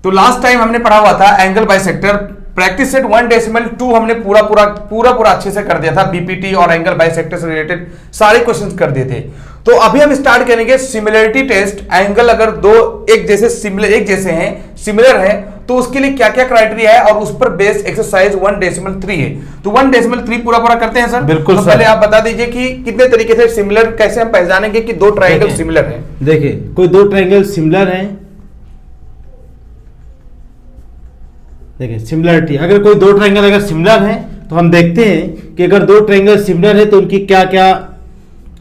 तो last time हमने पढ़ा हुआ था एंगल बाइसेक्टर, प्रैक्टिस सेट 1.2 हमने पूरा अच्छे से कर दिया था, बीपीटी और एंगल बाइसेक्टर से रिलेटेड सारे क्वेश्चंस कर दिए थे। तो अभी हम स्टार्ट करेंगे सिमिलरिटी टेस्ट। एंगल अगर दो एक जैसे हैं, सिमिलर है, तो उसके लिए क्या क्या क्राइटेरिया है और उस पर बेस एक्सरसाइज 1.3 है। तो 1.3 पूरा करते हैं सर। बिल्कुल तो सर। पहले आप बता दीजिए कि कितने तरीके से सिमिलर, कैसे हम पहचानेंगे कि दो ट्रायंगल सिमिलर हैं। देखिए कोई दो ट्रायंगल सिमिलर हैं, देखिए सिमिलरिटी, अगर कोई दो ट्रायंगल अगर सिमिलर हैं तो हम देखते हैं कि अगर दो ट्रायंगल सिमिलर है तो उनकी क्या क्या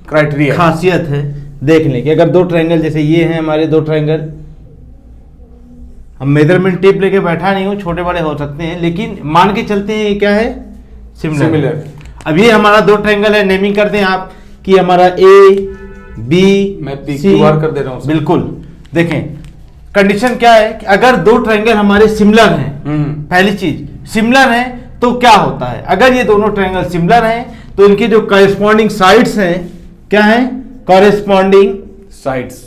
क्राइटेरिया खासियत है। देख लें कि अगर दो ट्रायंगल जैसे ये हैं हमारे दो ट्रायंगल, हम मेजरमेंट टेप लेके बैठा नहीं हूँ, छोटे बड़े हो सकते हैं, लेकिन मान के चलते हैं ये क्या है, सिमिलर। अब ये हमारा दो ट्रायंगल है, नेमिंग कर दें आप कि हमारा ए बी मैं पी सी, क्यू आर कर दे रहा हूँ। बिल्कुल। देखें कंडीशन क्या है कि अगर दो ट्रायंगल हमारे सिमिलर हैं, पहली चीज सिमिलर हैं तो क्या होता है, अगर ये दोनों ट्रायंगल सिमिलर हैं तो इनके जो कॉरेस्पॉन्डिंग साइड्स हैं क्या है, कॉरेस्पॉन्डिंग साइड्स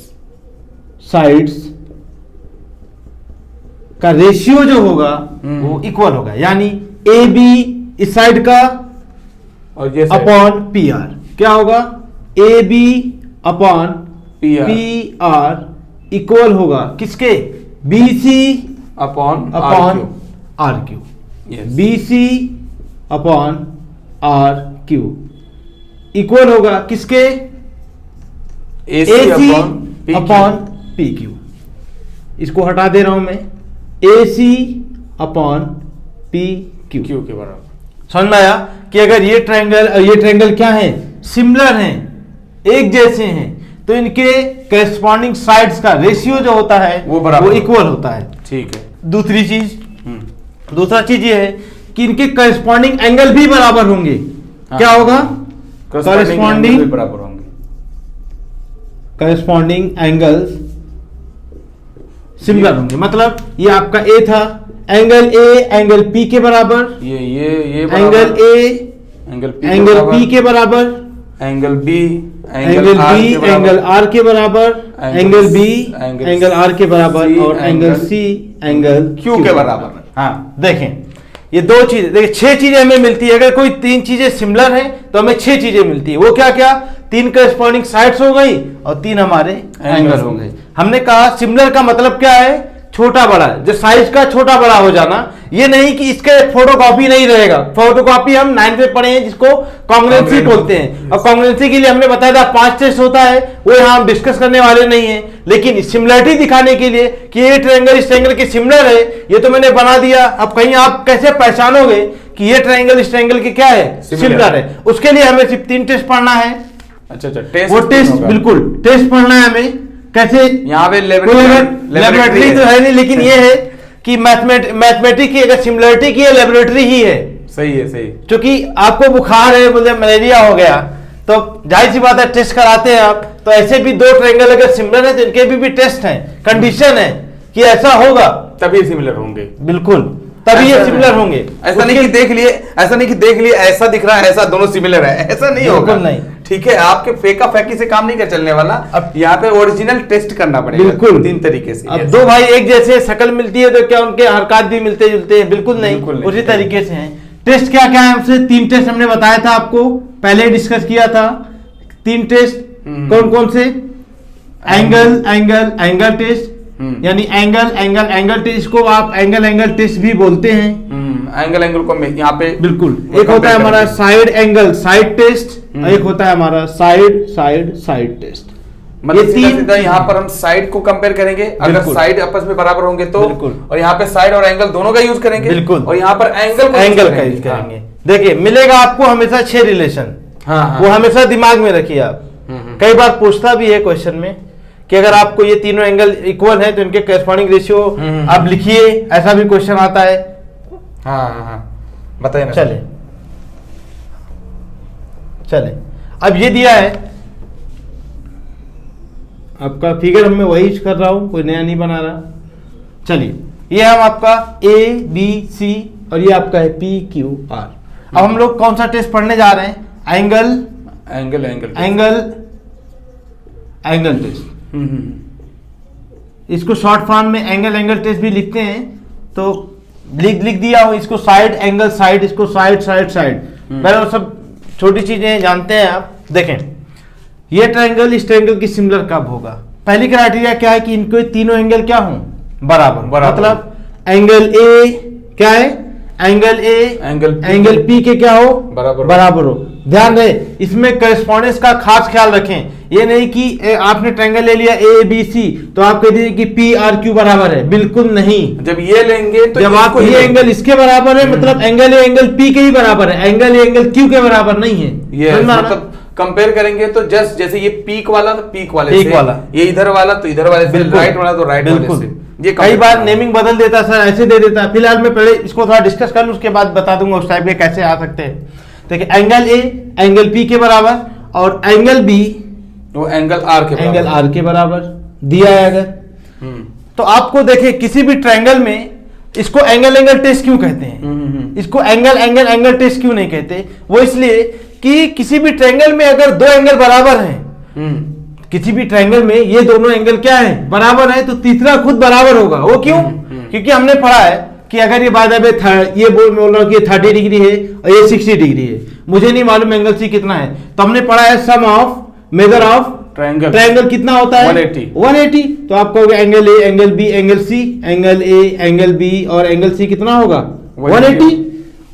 का रेशियो जो होगा वो इक्वल होगा, यानी ए बी इस साइड का और ये अपॉन पी आर क्या होगा, A B upon P R equal होगा किसके, B C upon R Q, B C upon R Q equal होगा किसके, A C upon P Q. इसको हटा दे रहा हूं मैं, A C upon P Q के बराबर। समझ में आया कि अगर ये ट्रायंगल क्या है, सिमिलर हैं, एक जैसे हैं, तो इनके करेस्पॉन्डिंग साइड्स का रेशियो जो होता है वो इक्वल होता है। ठीक है। दूसरा चीज ये है कि इनके करेस्पॉन्डिंग एंगल भी बराबर होंगे। क्या होगा, करेस्पॉन्डिंग बराबर होंगे, करेस्पॉन्डिंग एंगल्स सिमिलर होंगे। मतलब ये आपका ए था, एंगल ए एंगल पी के बराबर, ये एंगल ए एंगल पी के बराबर, एंगल बी एंगल आर के बराबर, एंगल बी एंगल आर के बराबर, और एंगल सी एंगल क्यू के बराबर। हाँ देखें ये दो चीजें, देखिए 6 चीजें हमें मिलती है। अगर कोई 3 चीजें सिमिलर हैं तो हमें 6 चीजें मिलती है। वो क्या क्या, 3 करेस्पॉन्डिंग साइड्स हो गई और 3 हमारे एंगल हो गए। हमने कहा सिमिलर का मतलब क्या है, छोटा बड़ा, जो साइज का छोटा बड़ा हो जाना। ये नहीं कि इसके फोटोकॉपी नहीं रहेगा, फोटोकॉपी हम 9th में पढ़े हैं जिसको कॉन्ग्रुएंसी बोलते हैं। और कॉन्ग्रुएंसी के लिए हमने बताया था 5 टेस्ट होता है, वो यहाँ हम डिस्कस करने वाले नहीं है। लेकिन सिमिलरिटी दिखाने के लिए कि ये ट्रायंगल इस ट्रायंगल के सिमिलर है, ये तो मैंने बना दिया। अब कहीं आप कैसे पहचानोगे कि ये ट्रायंगल इस ट्रायंगल के क्या है, सिमिलर है, उसके लिए हमें सिर्फ 3 टेस्ट पढ़ना है। अच्छा टेस्ट, वो टेस्ट बिल्कुल टेस्ट पढ़ना है हमें। कैसे, यहाँ पे लेबोरेटरी तो है नहीं, लेकिन ये है कि मैथमेटिक्स की अगर सिमिलरिटी की लेबोरेटरी ही है। सही है, सही। क्योंकि आपको बुखार है, मुझे मलेरिया हो गया, तो जाहिर सी बात है टेस्ट कराते हैं आप। तो ऐसे भी दो ट्रायंगल अगर सिमिलर है तो इनके भी टेस्ट हैं, कंडीशन है कि ऐसा होगा तभी सिमिलर होंगे। बिल्कुल, तभी ये सिमिलर होंगे। ऐसा नहीं कि देख लिए ऐसा दिख रहा है, ऐसा दोनों सिमिलर है, ऐसा नहीं होगा। नहीं, ठीक है, आपके फेका फेकी से काम नहीं कर चलने वाला। अब यहाँ पे ओरिजिनल टेस्ट करना पड़ेगा, बिल्कुल 3 तरीके से। अब दो भाई एक जैसे शक्ल मिलती है तो क्या उनके हरकत भी मिलते जुलते हैं? बिल्कुल नहीं, उसी तरीके से हैं। टेस्ट क्या क्या है हमसे, 3 टेस्ट हमने बताया था आपको, पहले डिस्कस किया था। 3 टेस्ट कौन कौन से, एंगल टेस्ट, यानी एंगल टेस्ट को आप एंगल टेस्ट भी बोलते हैं। एंगल को यहाँ पे बिल्कुल, एक होता है हमारा साइड एंगल साइड टेस्ट, एक होता है हमारा साइड टेस्ट। मतलब सीधा यहाँ पर हम साइड को कंपेयर करेंगे, अगर साइड आपस में बराबर होंगे तो, और यहाँ पे साइड और एंगल दोनों का यूज करेंगे, बिल्कुल, और यहाँ पर एंगल का यूज करेंगे। देखिए मिलेगा आपको हमेशा 6 रिलेशन, वो हमेशा दिमाग में रखिए आप। कई बार पूछता भी है क्वेश्चन में कि अगर आपको ये तीनों एंगल इक्वल है तो इनके करेस्पॉन्डिंग रेशियो आप लिखिए, ऐसा भी क्वेश्चन आता है। बताइए ना। चले अब ये दिया है आपका फिगर, मैं वही कर रहा हूं, कोई नया नहीं बना रहा। चलिए ये हम आपका ए बी सी और ये आपका है पी क्यू आर। अब हम लोग कौन सा टेस्ट पढ़ने जा रहे हैं, एंगल टेस्ट। इसको शॉर्ट फॉर्म में एंगल टेस्ट भी लिखते हैं, तो लिख दिया हो इसको साइड एंगल साइड, इसको साइड साइड साइड, बराबर सब छोटी चीजें जानते हैं आप। देखें ये ट्रायंगल इस ट्रायंगल की सिमिलर कब होगा? पहली क्राइटेरिया क्या है कि इनको तीनों एंगल क्या हों, बराबर। मतलब एंगल ए क्या है, एंगल ए एंगल पी के क्या हो, बराबर हो। ध्यान रहे इसमें करस्पॉन्डेंस का खास ख्याल रखें, ये नहीं कि आपने ट्रायंगल ले लिया ए बी सी तो आप कह दीजिए कि पी आर क्यू बराबर है, बिल्कुल नहीं। जब ये लेंगे तो जब आप ये एंगल इसके बराबर है मतलब एंगल ए एंगल पी के ही बराबर है, एंगल ए एंगल क्यू के बराबर नहीं है। ये मतलब कंपेयर करेंगे तो जस्ट जैसे ये पीक वाला तो पीक वाले से, ये इधर वाला तो इधर वाले से, राइट वाला तो राइट वाले से। ये कई बार नेमिंग बदल देता सर, ऐसे दे देता। फिलहाल मैं पहले इसको थोड़ा डिस्कस कर लूं, उसके बाद बता दूंगा उस टाइप के कैसे आ सकते हैं। देखिए एंगल ए एंगल पी के बराबर और एंगल बी वो एंगल आर के बराबर दिया है अगर, तो आपको देखिए किसी भी ट्रायंगल में इसको एंगल टेस्ट क्यों कहते हैं, इसको एंगल टेस्ट क्यों नहीं कहते? वो इसलिए कि किसी भी ट्रायंगल में अगर दो एंगल बराबर हैं, किसी भी ट्रायंगल में ये दोनों एंगल क्या है, बराबर है, तो तीसरा खुद बराबर होगा। वो क्यों? क्योंकि हमने पढ़ा है कि अगर ये बाय द वे ये बोल रहा हूं कि 30 डिग्री है और ये 60 डिग्री है, मुझे नहीं मालूम एंगल सी कितना है, तो हमने पढ़ा है sum of measure of triangle कितना होता है, 180। तो आप कहोगे angle A angle B angle C, angle A angle B और एंगल सी कितना होगा, 180।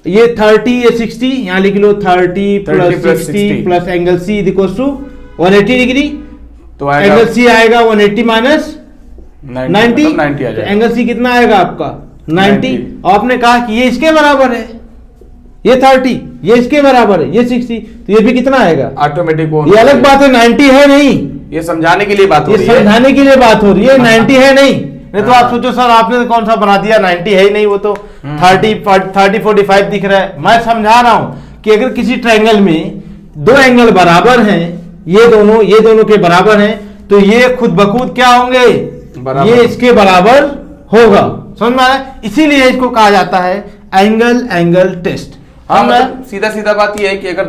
ये 30 ये 60, यहां लिख लो 30 plus 60 plus angle C is equal to 180 degree. तो एंगल सी आएगा 180 माइनस 90, एंगल सी कितना आएगा आपका 90। आपने कहा कि ये इसके बराबर है, ये 30, ये इसके बराबर है, ये 60, तो ये भी कितना आएगा ऑटोमेटिक। ये अलग बात है 90 है नहीं, ये समझाने के लिए बात हो रही है, समझाने के लिए बात हो रही है, 90 है नहीं तो आप सोचो सर आपने कौन सा बना दिया, 90 है ही नहीं, वो तो 30 45 दिख रहा है। मैं समझा रहा हूं कि अगर किसी ट्रायंगल में दो एंगल बराबर हैं, ये दोनों के बराबर हैं, तो ये खुद बखुद क्या होंगे, ये इसके बराबर होगा। समझ में आया? इसीलिए इसको कहा जाता है एंगल टेस्ट। मतलब सीधा बात यह है कि अगर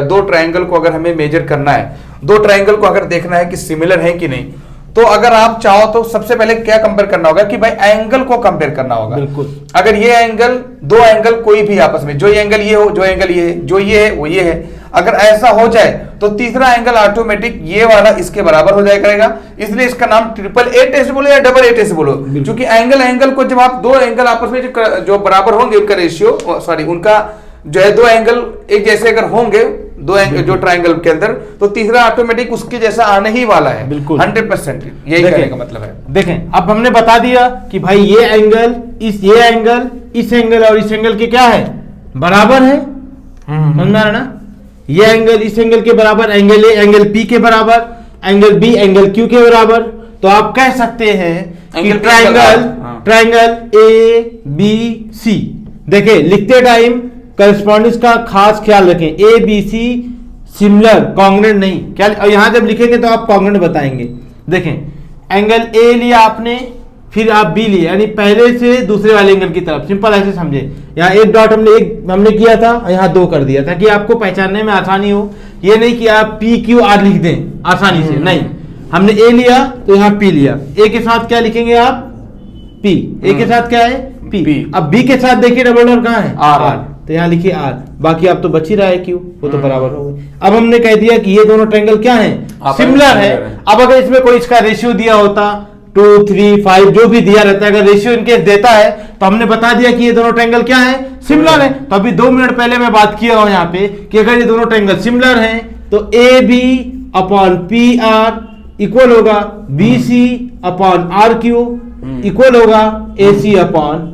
दो ट्रायंगल को अगर हमें मेजर करना है, दो ट्रायंगल को अगर देखना है कि सिमिलर है कि नहीं, तो अगर आप चाहो तो सबसे पहले क्या कंपेयर करना होगा कि भाई एंगल को कंपेयर करना होगा। बिल्कुल। अगर ये एंगल दो एंगल कोई भी आपस में, जो एंगल ये हो, जो एंगल ये है, जो ये है वो ये है, अगर ऐसा हो जाए तो तीसरा एंगल ऑटोमेटिक ये वाला इसके बराबर हो जाया करेगा। इसलिए इसका नाम ट्रिपल ए टेस्ट बोलो या डबल ए टेस्ट बोलो, क्योंकि एंगल को जब आप दो एंगल आपस में जो बराबर होंगे उनका रेशियो उनका जो है दो एंगल एक जैसे अगर होंगे दो एंगल जो ट्रायंगल के अंदर, तो तीसरा ऑटोमेटिक उसके जैसा आने ही वाला है। बिल्कुल 100% यही कहने का मतलब है। देखें अब हमने बता दिया कि भाई ये एंगल इस एंगल और इस एंगल के क्या है, बराबर है। समझ में आ रहा ना? ये एंगल इस एंगल के बराबर, एंगल ए एंगल पी के बराबर, एंगल बी एंगल क्यू के बराबर। तो आप कह सकते हैं कि ट्रायंगल ए बी सी, देखिए लिखते टाइम करस्पॉन्डेंस का खास ख्याल रखें, A B C similar congruent नहीं, क्या यहां जब लिखेंगे तो आप कॉन्ग्रुएंट बताएंगे। देखें एंगल ए लिया आपने, फिर आप बी लिए, यानी पहले से दूसरे वाले एंगल की तरफ, सिंपल ऐसे समझे। यहाँ एक डॉट हमने किया था, यहाँ दो कर दिया ताकि आपको पहचानने में आसानी हो। ये नहीं कि आप पी क्यू आर लिख दें आसानी से, नहीं, हमने ए लिया तो यहाँ पी लिया। ए के साथ क्या लिखेंगे आप, पी, ए के साथ क्या है पी। अब बी के साथ देखिए डबल डॉट कहाँ है, आर, तो यहाँ लिखिए आर, बाकी आप तो बच ही रहा है क्यू, वो तो बराबर हो गए। अब हमने कह दिया कि ये दोनों ट्रायंगल क्या हैं, सिमिलर है। अब अगर इसमें कोई इसका रेशियो दिया होता 2, 3, 5 जो भी दिया रहता है, अगर रेशियो इनके देता है तो हमने बता दिया कि ये दोनों ट्रायंगल क्या है, सिमिलर है। तो अभी 2 मिनट पहले मैं बात किया हूं यहाँ पे कि अगर ये दोनों ट्रायंगल सिमिलर हैं तो A B upon P R equal होगा B C upon R Q equal होगा A C upon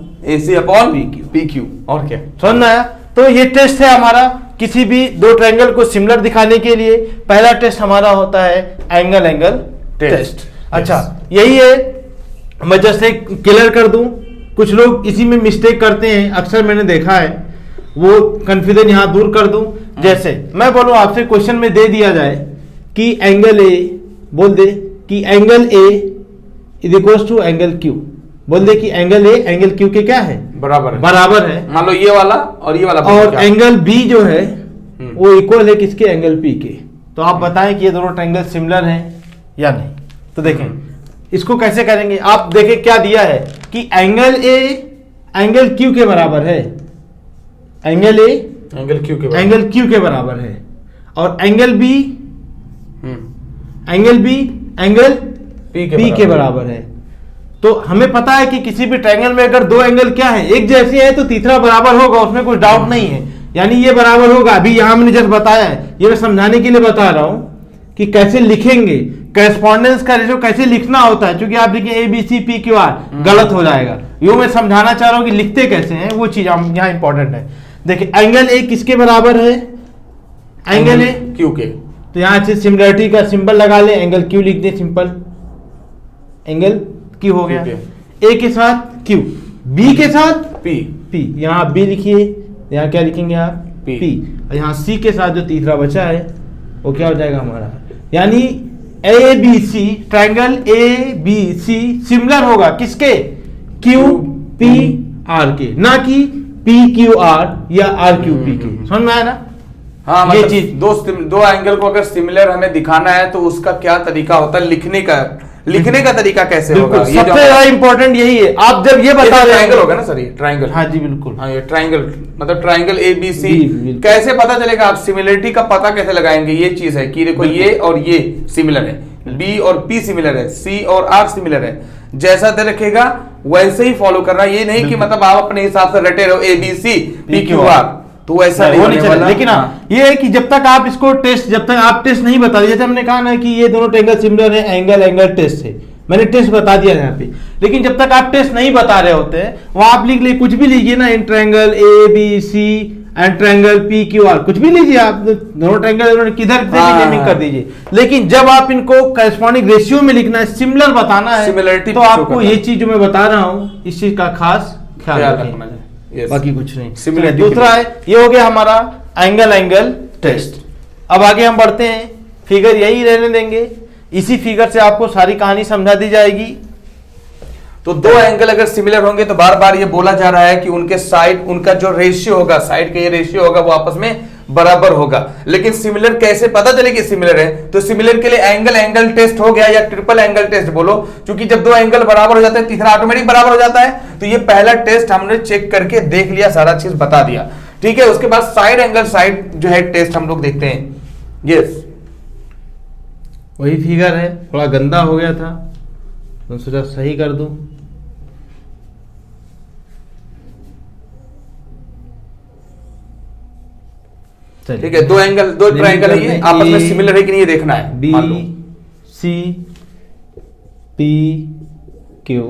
P Q. और क्या समझ में आया? तो ये टेस्ट है हमारा किसी भी दो ट्रायंगल को सिमिलर दिखाने के लिए। पहला टेस्ट हमारा होता है एंगल टेस्ट। अच्छा यही है, मैं जैसे क्लियर कर दूं, कुछ लोग इसी में मिस्टेक करते हैं, अक्सर मैंने देखा है, वो कंफ्यूजन यहां दूर कर दूं। जैसे मैं बोलूं आपसे क्वेश्चन में दे दिया जाए कि एंगल ए, बोल दे कि angle A is equal to angle Q, बोल दे कि एंगल ए एंगल क्यू के क्या है, बराबर है। मान लो ये वाला और ये वाला, और एंगल बी जो है वो इक्वल है किसके, एंगल पी के। तो आप बताएं कि ये दोनों ट्रायंगल सिमिलर हैं या नहीं। तो देखें इसको कैसे करेंगे? आप देखिए क्या दिया है कि एंगल ए एंगल क्यू के बराबर है, एंगल ए एंगल क्यू के बराबर है, और एंगल बी एंगल पी के बराबर है। तो हमें पता है कि किसी भी ट्रायंगल में अगर दो एंगल क्या है, एक जैसे है, तो तीसरा बराबर होगा, उसमें कुछ डाउट नहीं है। यानी ये बराबर होगा। अभी यहां मैंने जस्ट बताया है, ये मैं समझाने के लिए बता रहा हूं कि कैसे लिखेंगे, करेस्पॉन्डेंस का रेशो कैसे लिखना होता है। क्योंकि आप देखिए A B C P Q R गलत हो जाएगा, यो मैं समझाना चाह रहा हूं कि लिखते कैसे हैं, वो चीज यहाँ इंपॉर्टेंट है। देखिए एंगल ए किसके बराबर है? एंगल ए क्यू के। तो यहां से सिमिलरिटी का सिंबल लगा ले, एंगल क्यू लिख दे, सिंपल एंगल क्यू हो गया। ए के साथ क्यू, बी के साथ पी, यहाँ आप बी लिखिए, यहाँ क्या लिखेंगे आप? पी। और यहाँ सी के साथ जो तीसरा बचा है वो क्या हो जाएगा हमारा? यानी A B C, triangle A B C similar होगा किसके? क्यू पी आर के, ना कि पी क्यू आर या आर क्यू पी के। समझ में आया ना? हाँ, ये मतलब चीज दो एंगल को अगर सिमिलर हमें दिखाना है तो उसका क्या तरीका होता है लिखने का तरीका कैसे होगा? सबसे ज्यादा इंपॉर्टेंट यही है। आप जब ये बता रहे ट्रायंगल होगा ना सर, ये ट्रायंगल। हाँ जी बिल्कुल, हाँ, ये ट्रायंगल मतलब ट्रायंगल ए बी सी। कैसे पता चलेगा? आप सिमिलरिटी का पता कैसे लगाएंगे? ये चीज है कि देखो ये और ये सिमिलर है, बी और पी सिमिलर है, सी और आर सिमिलर है। जैसा दे रखेगा वैसे ही फॉलो करना। ये नहीं कि मतलब आप अपने हिसाब से रटे रहो A B C P Q R, तो ऐसा नहीं होने वाला। लेकिन हाँ, ये है कि जब तक आप इसको जब तक आप टेस्ट नहीं बता, जैसे हमने कहा ना कि ये दोनों ट्रायंगल सिमिलर है, एंगल टेस्ट है, मैंने टेस्ट बता दिया यहाँ पे। लेकिन जब तक आप टेस्ट नहीं बता रहे होते हैं, वहां आप लिख लिए कुछ भी लीजिए ना, in triangle A B C and triangle P Q R, कुछ भी लीजिए आप, दोनों ट्रायंगल किधर से नेमिंग कर दीजिए। लेकिन जब आप इनको करेस्पॉन्डिंग रेशियो में लिखना है, सिमिलर बताना है, सिमिलरिटी तो आपको ये चीज जो मैं बता रहा हूँ, इस चीज का खास ख्याल रखना है। बाकी कुछ नहीं। दूसरा है, ये हो गया हमारा एंगल टेस्ट। अब आगे हम बढ़ते हैं, फिगर यही रहने देंगे, इसी फिगर से आपको सारी कहानी समझा दी जाएगी। तो दो एंगल अगर सिमिलर होंगे तो बार बार ये बोला जा रहा है कि उनके साइड, उनका जो रेशियो होगा, साइड का ये रेशियो होगा, वो आपस में बराबर होगा। लेकिन सिमिलर कैसे पता चलेगी सिमिलर है? तो सिमिलर के लिए एंगल टेस्ट हो गया, या ट्रिपल एंगल टेस्ट बोलो, क्योंकि जब दो एंगल बराबर हो जाते हैं तीसरा ऑटोमेटिक बराबर हो जाता है। तो ये पहला टेस्ट हमने चेक करके देख लिया, सारा चीज बता दिया, ठीक है। उसके बाद साइड एंगल साइड जो है टेस्ट हम लोग देखते हैं। यस, वही फिगर है, थोड़ा गंदा हो गया था तो सोचा सही कर दूं। ठीक है, दो ट्रायंगल है, ये आपस में सिमिलर है कि नहीं ये देखना है। B C P Q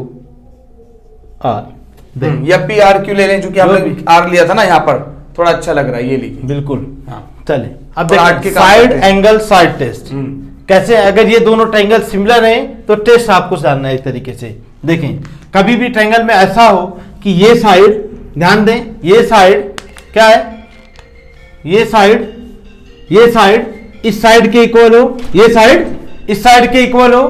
R, या पी आर क्यू ले लें, क्योंकि हमने आर लिया था ना, यहाँ पर थोड़ा अच्छा लग रहा है, ये लीजिए। बिल्कुल, हाँ चले अब देखिए साइड एंगल साइड टेस्ट कैसे। अगर ये दोनों ट्रायंगल सिमिलर हैं तो टेस्ट आपको जानना है इस तरीके से। देखें, कभी भी ट्रायंगल में ऐसा हो कि ये साइड, ध्यान दें, ये साइड क्या है, ये साइड इस साइड के इक्वल हो, ये साइड इस साइड के इक्वल हो,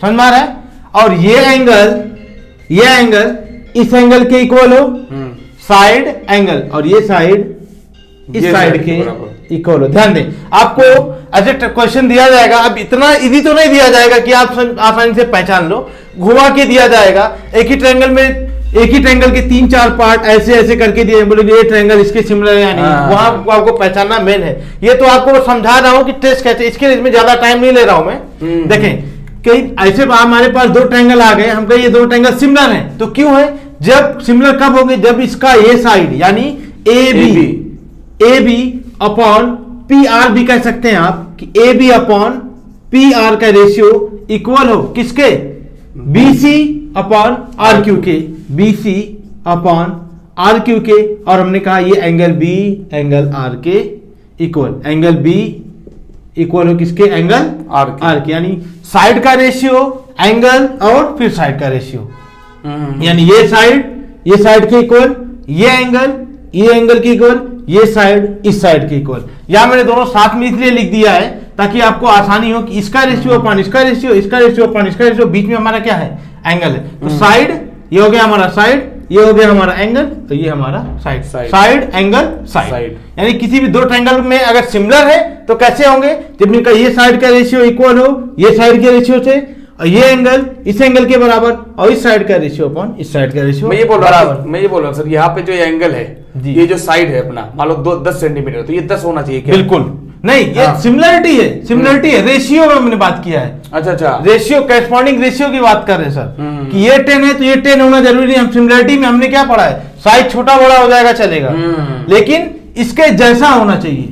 समझ में आ रहा है? और ये एंगल इस एंगल के इक्वल हो, साइड एंगल, और ये साइड इस साइड के इक्वल हो। ध्यान दें, आपको ऐसे क्वेश्चन दिया जाएगा, अब इतना इजी तो नहीं दिया जाएगा कि आप आसानी से पहचान लो, घुमा के दिया जाएगा। एक ही ट्रायंगल के 3-4 पार्ट ऐसे ऐसे करके दिए, बोले ये ट्रायंगल इसके सिमिलर है या नहीं, वहां आपको पहचानना मेन है। ये तो आपको समझा रहा हूं कि टेस्ट कैसे, इसके लिए इसमें ज्यादा टाइम नहीं ले रहा हूं मैं। देखें, कई ऐसे हमारे पास दो ट्रायंगल आ गए, हम कहें ये दो ट्रायंगल सिमिलर हैं, तो क्यों है? जब सिमिलर कब होंगे? जब इसका ये साइड यानी A B upon P R भी कह सकते हैं आप, कि A B upon P R का रेशियो इक्वल हो किसके? B C upon R Q के, B C upon R Q के। और हमने कहा ये एंगल बी एंगल आर के इक्वल, एंगल बी इक्वल हो किसके? एंगल आर के। यानी साइड का रेशियो, एंगल और फिर साइड का रेशियो, यानी ये साइड के इक्वल, ये एंगल के इक्वल, ये साइड इस साइड के इक्वल। यहां मैंने दोनों साथ में इसलिए लिख दिया है ताकि आपको आसानी हो कि इसका रेशियो अपॉन इसका रेशियो, इसका रेशियो अपॉन इसका रेशियो, बीच में हमारा क्या है? एंगल है। तो साइड, ये हो गया हमारा साइड, ये हो गया हमारा एंगल, तो ये हमारा साइड एंगल साइड। यानी किसी भी दो ट्रायंगल में अगर सिमिलर है तो कैसे होंगे? जब इनका ये साइड का रेशियो इक्वल हो ये साइड के रेशियो से, और ये एंगल इस एंगल के बराबर, और इस साइड का रेशियो अपॉन इस साइड का रेशियो मैं ये बोल रहा बराबर। हूँ, सर यहाँ पे जो ये एंगल है, जी। ये जो साइड है अपना, मान लो 10 सेंटीमीटर, तो ये 10 होना चाहिए क्या? बिल्कुल नहीं, ये हाँ। सिमिलरिटी है, रेशियो में हमने बात किया है। अच्छा रेशियो, करेस्पॉन्डिंग रेशियो की बात कर रहे हैं सर, हम्म। कि ये 10 है तो ये 10 होना जरूरी नहीं। हम सिमिलरिटी में हमने क्या पढ़ा है, साइज छोटा बड़ा हो जाएगा चलेगा, लेकिन इसके जैसा होना चाहिए।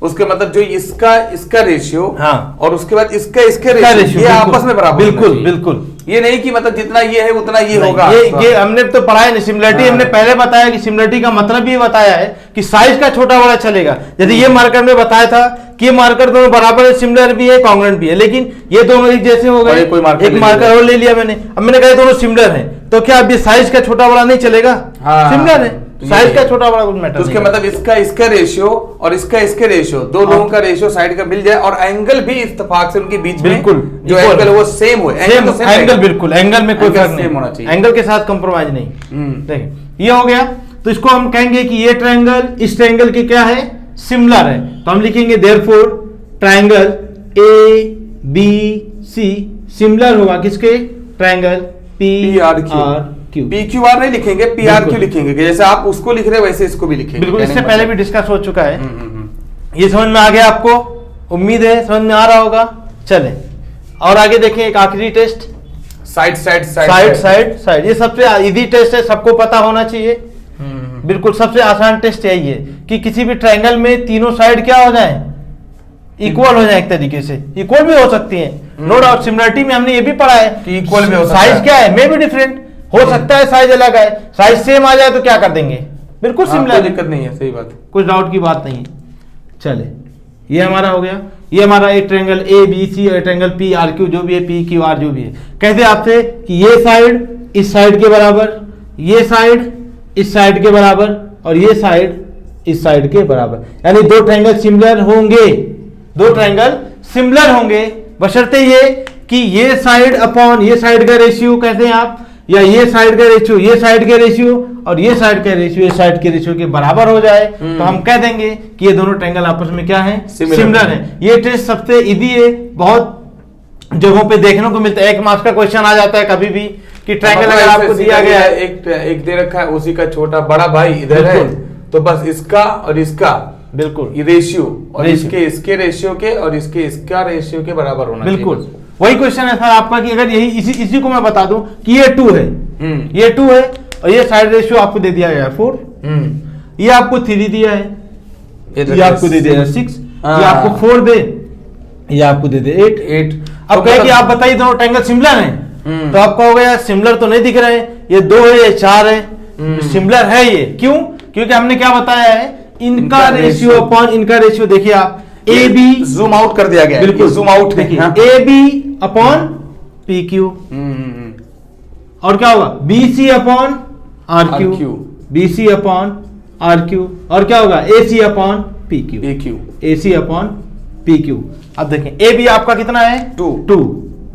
उसके मतलब जो इसका रेशियो, हाँ। और उसके बाद इसका रेशियो, ये आपस में बराबर होना बिल्कुल चाहिए। बिल्कुल। ये नहीं कि मतलब जितना ये है उतना ये नहीं, होगा। ये हमने तो पढ़ा है नहीं सिमिलरिटी। हाँ। हमने पहले बताया कि सिमिलरिटी का मतलब ये बताया है कि साइज का छोटा बड़ा चलेगा। यदि ये मार्कर में बताया था कि ये मार्कर दोनों बराबर है, सिमिलर भी है, कांग्रुएंट भी है, लेकिन ये दोनों एक जैसे हो गए, एक मार्कर और ले लिया मैंने। अब मैंने कहा दोनों सिमिलर हैं, तो क्या अब ये साइज का छोटा बड़ा नहीं चलेगा? सिमिलर है, साइज का छोटा बड़ा कुछ मैटर तो उसके मतलब इसका रेशियो और इसके रेशियो, दो लोगों का रेशियो साइड का मिल जाए, और एंगल भी इत्तेफाक से उनके बीच में बिल्कुल जो एंगल है वो सेम हो। एंगल बिल्कुल, एंगल में कोई एंगल फर्क सेम होना नहीं, चाहिए। एंगल के साथ कंप्रोमाइज नहीं। देखिए ये हो गया, तो इसको हम कहेंगे कि ये ट्रायंगल इस ट्रायंगल के क्या है, सिमिलर है। तो हम लिखेंगे therefore triangle A B C similar होगा किसके, triangle P R Q. PQR नहीं लिखेंगे, PRQ लिखेंगे, कि जैसे आप उसको लिख रहे हैं वैसे इसको भी लिखेंगे। बिल्कुल, इससे पहले भी डिस्कस हो चुका है। ये समझ में आ गया आपको, उम्मीद है समझ में आ रहा होगा। चले और आगे देखें, एक आखिरी टेस्ट, साइड। ये सबसे इजी टेस्ट है, सबको पता होना चाहिए। बिल्कुल सबसे आसान टेस्ट यही है कि किसी भी ट्रायंगल में तीनों साइड क्या हो जाए, इक्वल हो जाए। एक तरीके से इक्वल भी हो सकती है, नो डाउट। सिमिलरिटी में हमने ये भी पढ़ा है कि इक्वल भी हो सकता साइज है। क्या है, मे भी डिफरेंट हो सकता है, साइज अलग है, साइज सेम आ जाए तो क्या कर देंगे, बिल्कुल सिमिलर, कोई दिक्कत नहीं है, सही बात। कुछ डाउट की बात नहीं है। चले ये हमारा हो गया, ये हमारा एक ट्रायंगल ए बी सी और ट्रायंगल पी आर क्यू जो भी है, पी क्यू आर जो भी है। कहते आपसे कि ये साइड इस साइड के बराबर, ये साइड इस साइड के बराबर, और ये साइड इस साइड के बराबर, यानी दो ट्रायंगल सिमिलर होंगे, दो ट्रायंगल सिमिलर होंगे, बशर्ते ये कि ये साइड अपॉन ये साइड का रेशियो कहते हैं आप, या ये साइड का रेशियो ये साइड के रेशियो और ये साइड का रेशियो ये साइड के रेशियो के बराबर हो जाए, तो हम कह देंगे कि ये दोनों ट्रायंगल आपस में क्या है, सिमिलर है। ये टेस्ट सबसे इजी है, बहुत जगहों पे देखने को मिलता है। एक मार्क्स का क्वेश्चन आ जाता है कभी भी कि ट्रायंगल अगर आपको दिया गया है, एक दे रखा है, उसी का छोटा बड़ा भाई इधर है, तो बस इसका और इसका बिल्कुल ये रेशियो, और इसके रेशियो के और इसका रेशियो के बराबर होना चाहिए। बिल्कुल वही क्वेश्चन है सर आपका कि अगर यही इसी को मैं बता दूं कि ये 2 है, ये 2 है, और ये साइड रेशियो आपको दे दिया गया है 4, ये आपको 3 दिया है, ये आपको दे दिया 6, ये आपको 4 दे, ये आपको दे दे 8। अब कहे कि आप बताइए दोनों ट्रायंगल सिमिलर हैं, तो आपका हो गया सिमिलर तो नहीं दिख रहे हैं, ये 2 है ये 4 है, सिमिलर है ये। क्यों? क्योंकि हमने क्या बताया है, इनका रेशियो अपॉन इनका रेशियो। देखिए आप ए बी जूम आउट कर दिया गया, बिल्कुल जूम आउट देखिए, A B upon P Q, और क्या होगा B C upon R Q, B C upon R Q, और क्या होगा A C upon P Q, A C upon P Q. अब देखें ए बी आपका कितना है 2,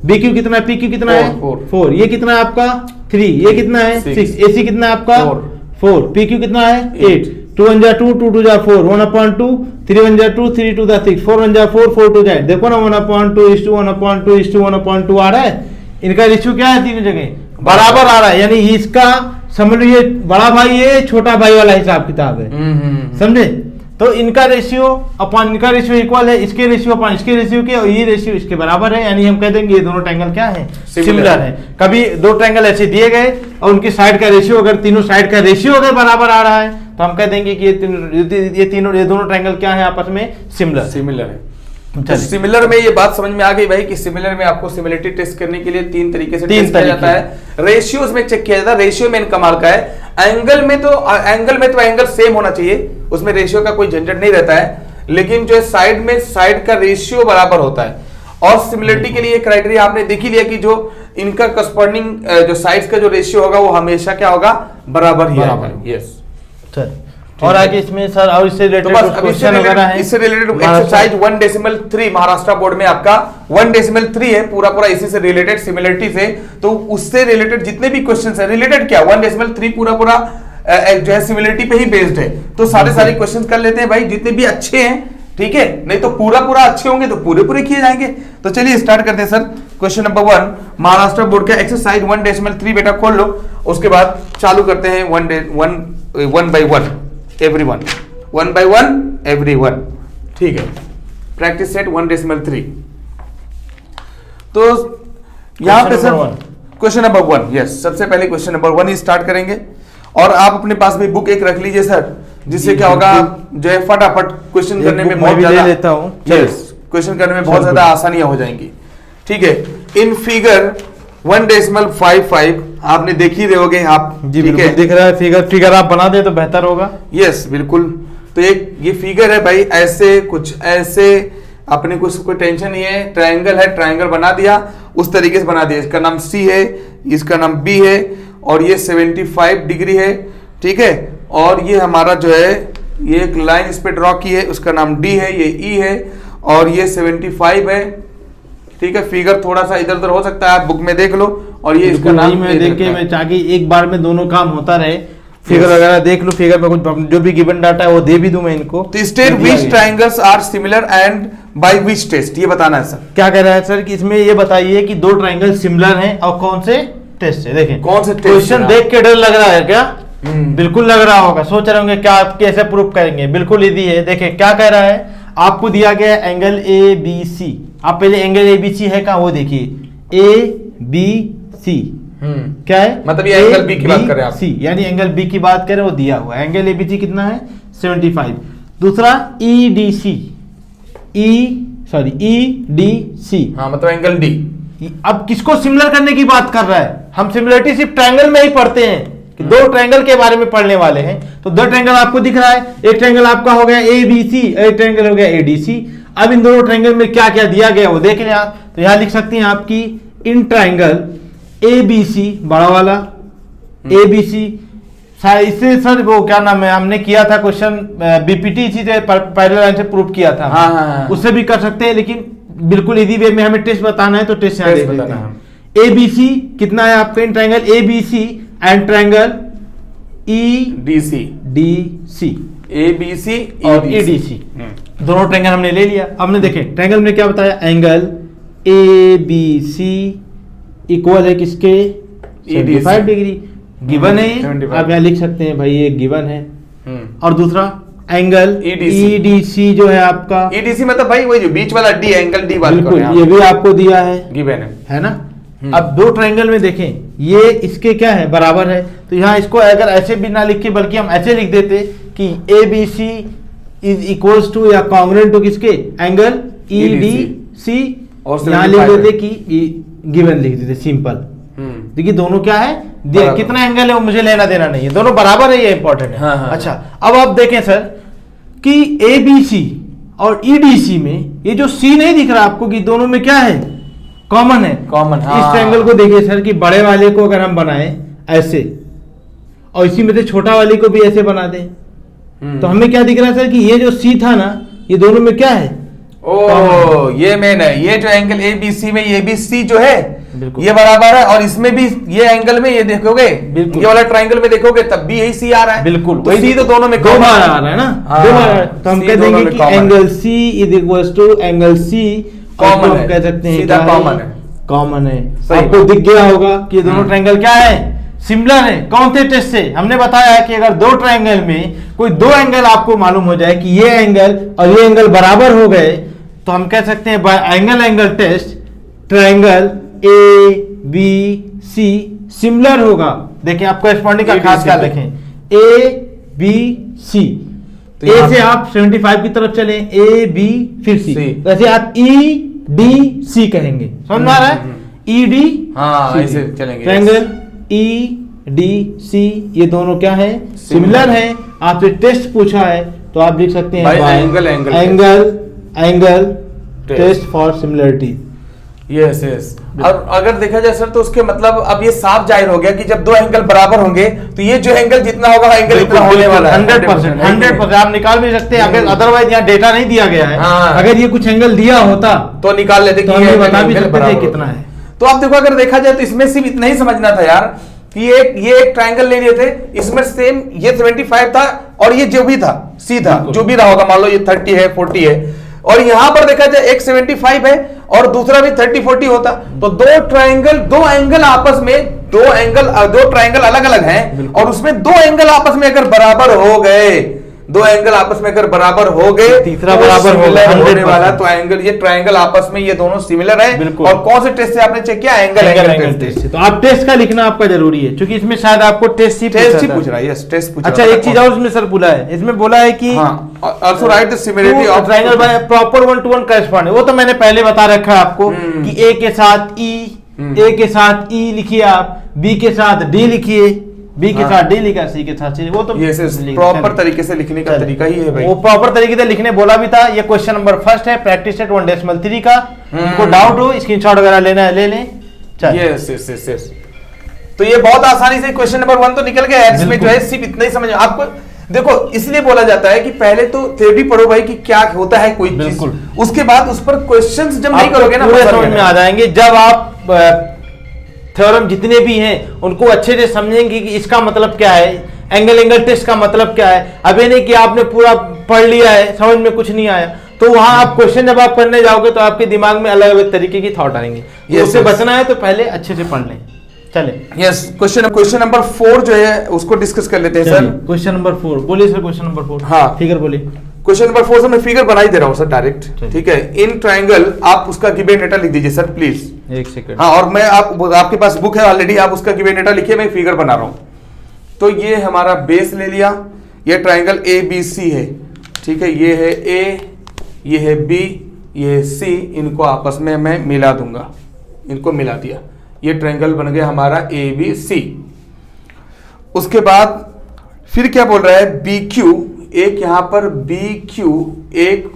बी क्यू कितना है, पी क्यू कितना है 4, ये कितना है आपका 3, ये कितना है 6, ए सी कितना है आपका 4, पी क्यू कितना है 8, 2 1 2 2 2 4, 1/2, 3 1 2 3 2 6, 4 1 4 4 2 8। देखो ना 1/2 is to 1/2 is to 1/2 आ रहा है, इनका रेशियो क्या है तीनों जगह बराबर आ रहा है, यानी इसका समझ लो ये बड़ा भाई है, छोटा भाई वाला हिसाब किताब है, समझे। तो इनका रेशियो अपॉन इनका रेशियो इक्वल है, इसके रेशियो अपॉन इसके रेशियो के, और ये रेशियो इसके बराबर है, यानी हम कह देंगे ये दोनों ट्रायंगल क्या है, सिमिलर है। कभी दो ट्रायंगल ऐसे दिए गए और उनकी साइड का रेशियो अगर तीनों साइड का रेशियो अगर बराबर आ रहा है, तो हम कह देंगे कि ये दोनों ट्रायंगल क्या है आपस में, सिमिलर है। तो सिमिलर में ये बात समझ में आ गई भाई कि सिमिलर में आपको सिमिलरिटी टेस्ट करने के लिए 3 तरीके से टेस्ट किया जाता है। रेशियोज में चेक किया जाता है, रेशियो में कमाल का है। एंगल में तो एंगल सेम होना चाहिए, उसमें रेशियो का कोई झंझट नहीं रहता है, लेकिन जो साइड में साइड का रेशियो बराबर होता है। और सिमिलरिटी के लिए क्राइटेरिया आपने देख ही लिया कि जो इनका करस्पॉन्डिंग जो साइड्स का जो रेशियो होगा वो हमेशा क्या होगा, बराबर ही आएगा। यस सर, और आगे इसमें सर और इससे रिलेटेड क्वेश्चन वगैरह है, इससे रिलेटेड एक्सरसाइज 1.3 महाराष्ट्र बोर्ड में आपका 1.3 है, पूरा इसी से रिलेटेड सिमिलरिटी से। तो उससे रिलेटेड जितने भी क्वेश्चंस है, रिलेटेड क्या 1.3 पूरा जो है सिमिलरिटी पे ही बेस्ड है। तो सारे क्वेश्चंस कर लेते हैं भाई, जितने भी अच्छे हैं, ठीक है, नहीं तो पूरा अच्छे होंगे तो पूरे किए जाएंगे। तो चलिए स्टार्ट करते हैं sir. Question number 1 Maharashtra board का एक्सरसाइज 1.3 बेटा खोल लो, उसके बाद चालू करते हैं वन बाय वन एवरीवन। ठीक है, प्रैक्टिस सेट 1.3। तो यहां पे सर क्वेश्चन नंबर 1, यस, सबसे पहले क्वेश्चन नंबर 1 ही स्टार्ट करेंगे। और आप अपने पास भी बुक एक रख लीजिए सर, जिससे क्या होगा जो है फटाफट क्वेश्चन करने में बहुत ज्यादा लेता हूं, क्वेश्चन करने में बहुत ज्यादा आसानियां हो जाएंगी। ठीक है, इन फिगर 1.55 आपने देख ही रहोगे आप जी, ठीक है, दिख रहा है फिगर आप बना दे तो बेहतर होगा। यस बिल्कुल। तो एक ये फिगर है भाई, ऐसे कुछ ऐसे अपने कुछ कोई टेंशन नहीं है, ट्रायंगल है, ट्रायंगल बना दिया, उस तरीके से बना दिया। इसका नाम सी है, इसका नाम बी है, और ये 75 डिग्री है। ठीक है, और ये हमारा जो है ये एक लाइन इस पे ड्रॉ की है, उसका नाम डी है, ये ई है, और ये 75 है। ठीक है, फिगर थोड़ा सा इधर उधर हो सकता है, आप बुक में देख लो। और ये इसका नाम मैं देख के मैं ताकि एक बार में दोनों काम होता रहे, फिगर वगैरह देख लो, फिगर पे कुछ जो भी गिवन डाटा है वो दे भी दूं मैं इनको। तो state which triangles are similar and by which test, ये बताना है सर। क्या कह रहा है सर कि इसमें ये बताइए कि दो ट्रायंगल सिमिलर हैं और कौन से टेस्ट है। देखें कौन से क्वेश्चन देख के डर लग रहा है क्या? बिल्कुल लग रहा होगा, सोच रहे होंगे क्या आप कैसे प्रूफ करेंगे। बिल्कुल इजी है। देखें क्या कह रहा है, आपको दिया गया एंगल ए बी सी। आप पहले एंगल ए बी सी है कहाँ वो देखिए, ए बी सी क्या है, मतलब ये एंगल बी की बात कर रहे हैं आप, सी यानी एंगल बी की बात करें वो दिया हुआ है। एंगल ए बी सी कितना है 75। दूसरा ई डी सी, ई डी सी, हाँ मतलब एंगल डी। अब किसको सिमिलर करने की बात कर रहा है? हम सिमिलरिटी सिर्फ ट्रायंगल में ही पढ़ते हैं कि दो ट्रायंगल के बारे में पढ़ने वाले हैं। तो दो ट्रायंगल आपको दिख रहा है, एक ट्रायंगल आपका हो गया ए बी सी, एक ट्रायंगल हो गया ए डी सी। अब इन दोनों ट्रायंगल में क्या क्या दिया गया वो देख लें आप। तो यहां लिख सकते हैं आपकी इन ट्रायंगल ए बी सी बड़ा वाला ए बी सी, इससे सर वो क्या नाम है हमने किया था क्वेश्चन बीपीटी इसी से पैरेलल लाइन से प्रूव किया था। हाँ। उससे भी कर सकते हैं, लेकिन बिल्कुल इजी वे में हमें टेस्ट बताना है तो टेस्ट यहाँ देख लेते हैं। ए बी सी कितना है आपका in triangle A B C and triangle E D C, A B C और ई डी सी दोनों ट्रायंगल हमने ले लिया। अब हमने देखे ट्रायंगल में क्या बताया, angle A B C equal है किसके 75 डिग्री गिवन है। आप यहाँ लिख सकते हैं भाई ये गिवन है। और दूसरा एंगल ईडीसी जो है आपका, ईडीसी मतलब भाई वही जो बीच वाला डी एंगल डी वाला, बिल्कुल ये भी आपको दिया है, गिवन है ना। अब दो ट्रायंगल में देखें ये इसके क्या है बराबर है, तो यहाँ इसको अगर ऐसे भी ना लिख के बल्कि हम ऐसे लिख देते कि A B C is equals to या कॉन्ग्रुएंट टू किसके एंगल ई डी सी, और यहाँ लिख देते कि गिवन लिख देते सिंपल। देखिए दोनों क्या है कितना एंगल है वो मुझे लेना देना नहीं है, दोनों बराबर है, ये इंपॉर्टेंट है। हाँ। अच्छा अब आप देखें सर कि ए बी सी और ई डी सी में ये जो सी नहीं दिख रहा आपको कि दोनों में क्या है कॉमन है, कॉमन। हाँ। इस ट्रायंगल को देखिए सर कि बड़े वाले को अगर हम बनाएं ऐसे और इसी में से छोटा वाले को भी ऐसे बना दें तो हमें क्या दिख रहा है सर कि ये जो सी था ना ये दोनों में क्या है, ओ ये मेन है, ये जो एंगल ए बी सी में ये बी सी जो है ये बराबर है, और इसमें भी ये एंगल में ये देखोगे ये वाला ट्रायंगल में देखोगे तब भी यही सी आ रहा है। बिल्कुल तो सी तो दोनों में दो बार आ रहा है ना, दो बार। तो हम कह देंगे कि angle C is equal to angle C common है, कह सकते हैं सीधा कॉमन है, कॉमन है। आपको दिख गया होगा कि दोनों ट्रायंगल क्या है सिमिलर है। कौन से टेस्ट से हमने बताया कि अगर दो ट्रायंगल में कोई दो एंगल आपको मालूम हो जाए कि ये एंगल और ये एंगल बराबर हो गए तो हम कह सकते हैं by angle angle test triangle A B C similar होगा। देखिए आप कॉरेस्पॉन्डिंग का खास ख्याल रखें, ए बी सी, ए से आप 75 की तरफ चलें, ए बी फिर सी, वैसे आप ई डी सी कहेंगे, समझ में आ रहा है, ई डी ऐसे चलेंगे। ट्रायंगल ई डी सी ये दोनों क्या है सिमिलर है। आपसे टेस्ट पूछा है तो आप लिख सकते हैं angle angle test for similarity. Yes yes. और अगर देखा जाए सर तो उसके मतलब अब ये साफ जाहिर हो गया कि जब दो एंगल बराबर होंगे तो ये जो एंगल जितना होगा एंगल इतना होने वाला है। 100% आप निकाल भी सकते हैं, अगर अदरवाइज यहाँ डेटा नहीं दिया गया है। अगर ये कुछ एंगल दिया होता तो निकाल लेते तो हम बता भी सकते थे कितना है। तो आप देखो अगर देखा जाए तो इसमें सिर्फ इतना ही समझना था यार कि ये एक ट्रायंगल ले लिए थे, इसमें सेम ये 75 था और ये जो भी था सी था, जो भी रहा होगा, मान लो ये 30 है 40 है, और यहां पर देखा जाए एक 75 है और दूसरा भी 30-40 होता, तो दो ट्रायंगल आपस में दो ट्रायंगल अलग अलग हैं और उसमें दो एंगल आपस में अगर बराबर हो गए, दो एंगल आपस में अगर बराबर हो गए, तीसरा बराबर होने वाला, तो एंगल ये ट्रायंगल आपस में ये दोनों सिमिलर है। और कौन से टेस्ट से आपने चेक किया? एंगल टेस्ट से। तो आप टेस्ट का लिखना आपका जरूरी है, क्योंकि इसमें शायद आपको टेस्ट ही पूछ रहा है। यस, टेस्ट पूछ रहा है। अच्छा, एक चीज और इसमें सर बोला है, इसमें बोला है कि also right the similarity of triangle by proper 1-to-1 corresponding. वो तो मैंने पहले बता रखा है आपको कि ए के साथ ई, ए के साथ ई लिखिए, आप बी के साथ डी लिखिए, बी के साथ डी लिखा, सी के साथ सी। वो तो प्रॉपर तरीके से लिखने का तरीका ही है भाई। वो प्रॉपर तरीके से लिखने बोला भी था। ये क्वेश्चन नंबर फर्स्ट है, प्रैक्टिस सेट 1.3 का। इनको डाउट हो, स्क्रीनशॉट वगैरह लेना है ले लें। Yes yes yes yes. तो ये बहुत आसानी से क्वेश्चन नंबर 1 तो निकल गया है। इसमें जो है सिर्फ इतना ही समझ आपको, देखो इसलिए बोला जाता है कि पहले तो थ्योरी पढ़ो भाई कि क्या होता है कोई चीज, उसके बाद उस पर क्वेश्चंस जब नहीं करोगे ना, समझ में आ जाएंगे। जब आप थ्योरम जितने भी हैं उनको अच्छे से समझेंगे कि इसका मतलब क्या है, एंगल टेस्ट का मतलब क्या है। अब ये नहीं कि आपने पूरा पढ़ लिया है, समझ में कुछ नहीं आया, तो वहां आप क्वेश्चन जब आप करने जाओगे तो आपके दिमाग में अलग अलग तरीके की थॉट आएंगे। उससे बचना है तो पहले अच्छे से पढ़ लें। चले, यस, क्वेश्चन नंबर 4 जो है उसको डिस्कस कर लेते हैं सर। क्वेश्चन नंबर 4 बोलिए सर। क्वेश्चन नंबर 4, हाँ फिगर बोलिए। क्वेश्चन नंबर 4 से मैं फिगर बना ही दे रहा हूँ सर डायरेक्ट, ठीक है। इन ट्रायंगल, आप उसका गिवन डेटा लिख दीजिए सर प्लीज। एक सेकंड। हाँ, और मैं आपके पास बुक है ऑलरेडी, आप उसका गिवन डेटा लिखिए, मैं फिगर बना रहा हूँ। तो ये हमारा बेस ले लिया, ये ट्रायंगल ए बी सी है, ठीक है। ये है ए, ये है बी, ये है सी, इनको आपस में मैं मिला दूंगा, इनको मिला दिया, ये ट्रायंगल बन गया हमारा ए बी सी। उसके बाद फिर क्या बोल रहा है, बी क्यू, एक यहां पर बी क्यू, एक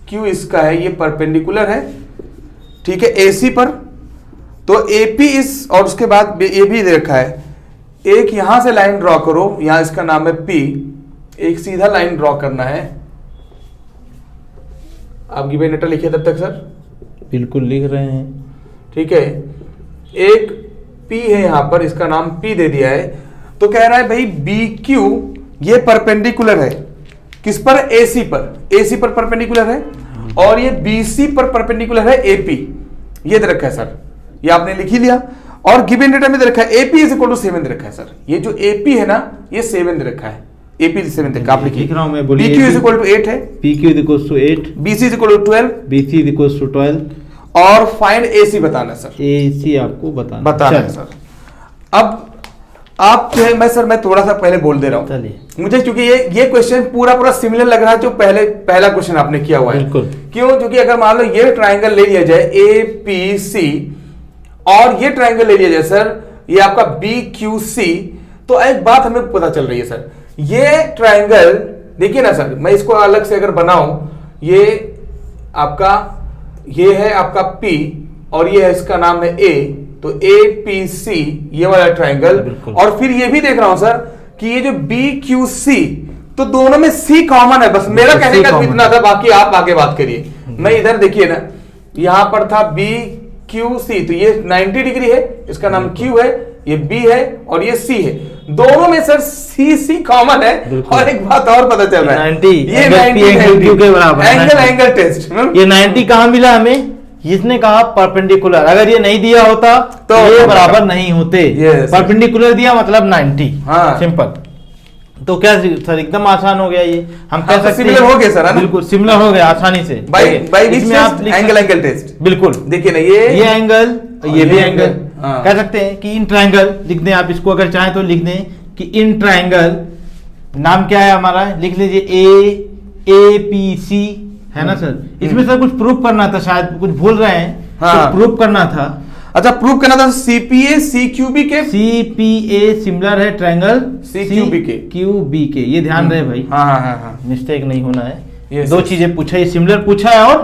क्यू इसका है, ये परपेंडिकुलर है, ठीक है, एसी पर। तो एपी इस, और उसके बाद ए भी दे रखा है, एक यहां से लाइन ड्रॉ करो, यहां इसका नाम है पी, एक सीधा लाइन ड्रॉ करना है। आप गिवन डेटा लिखिए तब तक सर। बिल्कुल लिख रहे हैं, ठीक है। एक पी है यहां पर, इसका नाम पी दे दिया है। तो कह रहा है भाई बी क्यू ये परपेंडिकुलर है किस पर, एसी पर, एसी पर परपेंडिकुलर है, और ये बीसी पर परपेंडिकुलर है एपी, ये दे रखा है सर, ये आपने लिख ही लिया। और गिवन डेटा में दे रखा है एपी इज इक्वल टू 7 दे रखा है सर, ये जो एपी है ना ये 7 दे रखा है, एपी 7 तक आप लिख रहा हूं मैं, बोलिए। पीक्यू इज इक्वल टू 8 है, PQ is equal to 8, BC is equal to 12, BC is equal to 12, और फाइंड एसी बताना सर, एसी आपको बताना है सर। अब आप जो है, मैं थोड़ा सा पहले बोल दे रहा हूं मुझे, क्योंकि ये क्वेश्चन पूरा सिमिलर लग रहा है जो पहला क्वेश्चन आपने किया हुआ है। क्यों? क्योंकि अगर मान लो ये ट्रायंगल ले लिया जाए ए पी सी, और ये ट्रायंगल ले लिया जाए सर ये आपका बी क्यू सी, तो एक बात हमें पता चल रही है सर, ये ट्रायंगल देखिए ना सर, मैं इसको अलग से अगर बनाऊं, ये है आपका P और ये है इसका नाम है A, तो APC ये वाला ट्रायंगल, और फिर ये भी देख रहा हूं सर कि ये जो BQC, तो दोनों में C कॉमन है। बस मेरा कहने का इतना था, बाकी आप आगे बात करिए। मैं इधर देखिए ना, यहां पर था BQC, तो ये 90 डिग्री है, इसका नाम Q है, ये B है और ये C है, दोनों में सर C कॉमन है। और एक बात और पता चल रहा है, 90 ये 90 के बराबर एंगल टेस्ट, ये 90 कहां मिला हमें, इसने कहा परपेंडिकुलर, अगर ये नहीं दिया होता तो ये बराबर नहीं होते। परपेंडिकुलर दिया मतलब 90, हाँ सिंपल। तो क्या सर एकदम आसान हो गया ये, हम कह सकते सिमिलर हो गया सर, है ना? बिल्कुल सिमिलर हो गया आसानी से। इसमें आप एंगल टेस्ट, बिल्कुल देखिए ना, ये एंगल, ये भी एंगल, कह सकते हैं कि इन ट्रायंगल लिख दें आप, इसको अगर चाहें तो लिख दें कि इन ट्रायंगल, नाम क्या है हमारा, लिख लीजिए APC, है ना सर। इसमें सर कुछ प्रूफ करना था, शायद कुछ भूल रहे हैं, हाँ। प्रूफ करना था, अच्छा प्रूफ करना था CPA CQB के, CPA सिमिलर है ट्रायंगल CQB के, QB के, ये ध्यान रहे भाई, हाँ, मिस्टेक नहीं होना है। दो चीजें पूछा है, सिमिलर पूछा है और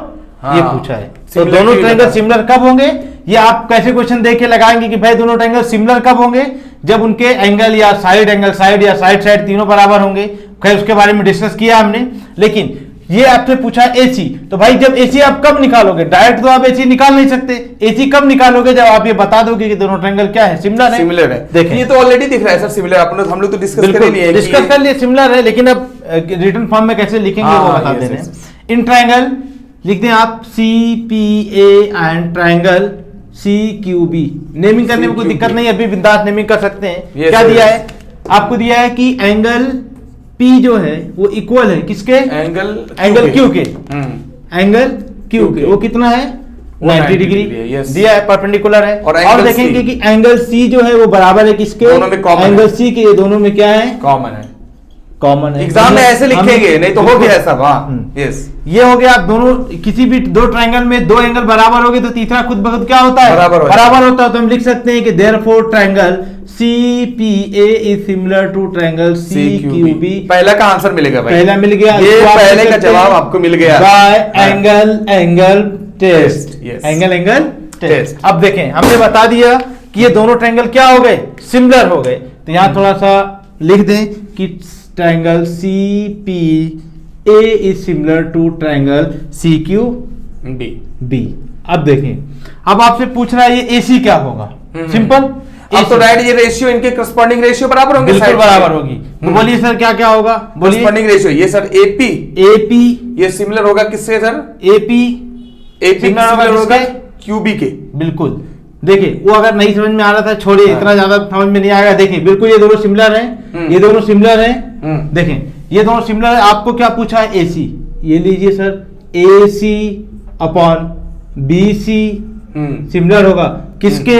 ये पूछा है, तो दोनों ट्रायंगल सिमिलर कब होंगे, ये आप कैसे क्वेश्चन देख के लगाएंगे कि भाई दोनों ट्रायंगल सिमिलर कब होंगे, जब उनके एंगल या साइड एंगल, साइड या साइड तीनों बराबर होंगे। खैर उसके बारे में डिस्कस किया हमने, लेकिन ये आपसे पूछा AC, तो भाई जब AC आप कब निकालोगे, डायरेक्ट तो आप AC निकाल नहीं सकते, AC कब निकालोगे, जब आप ये बता दोगे कि दोनों ट्रायंगल क्या है, सिमिलर है। सिमिलर है, देखिए ये तो ऑलरेडी दिख रहा है सर सिमिलर, हम लोग तो डिस्कस कर लिए, सिमिलर है, लेकिन अब रिटन फॉर्म में कैसे लिखेंगे वो बता दे रहे हैं। इन ट्रायंगल लिख दें आप CPA and triangle CQB। Naming करने में कोई दिक्कत नहीं, अभी बिंदास नेमिंग कर सकते हैं। Yes, क्या दिया yes. है आपको? दिया है कि एंगल P जो है वो इक्वल है किसके? एंगल Q के। हम्म। एंगल Q के वो कितना है? 90 डिग्री yes. दिया है, परपेंडिकुलर है। और और देखेंगे कि एंगल C जो है वो बराबर है किसके? दोनों में common एंगल है। C के, ये दोनों में क्या है? कॉमन है। कॉमन है। एग्जाम में ऐसे लिखेंगे, नहीं तो हो गया ऐसा। हाँ हम्म। यस, ये हो गया। आप दोनों किसी भी दो ट्रायंगल में दो एंगल बराबर हो गए तो तीसरा खुद ब खुद क्या होता है? बराबर होता है। तो हम लिख सकते हैं कि therefore triangle CPA is similar to triangle CQB। पहला का आंसर मिलेगा भाई, पहला मिल गया। ये इसको आप पहले लिख का सकते जवाब हैं आपको मिल गया by angle test. yes. Angle test. Test. अब देखें, हमने बता दिया कि ये दोनों ट्रायंगल क्या हो गए? सिमिलर हो गए। तो यहां थोड़ा सा लिख दें कि triangle CPA is similar to triangle CQB। अब देखें, अब आपसे पूछ रहा है ये AC क्या होगा? सिंपल। अब तो राइट, ये रेशियो इनके करस्पॉन्डिंग रेशियो बराबर होंगे, बिल्कुल side बराबर से। होगी। तो बोलिए सर क्या क्या होगा? बोलिए। करस्पॉन्डिंग रेशियो, ये सर AP ये सिमिलर होगा किससे सर? AP सिमिलर होगा QB के। बिल्कुल। देखिए, वो अगर नहीं समझ में आ रहा था छोड़िए, इतना ज्यादा समझ में नहीं आएगा। देखिए बिल्कुल ये दोनों सिमिलर हैं, ये दोनों सिमिलर हैं। देखें ये दोनों सिमिलर है। आपको क्या पूछा है? AC। ये लीजिए sir, AC upon BC similar होगा किसके?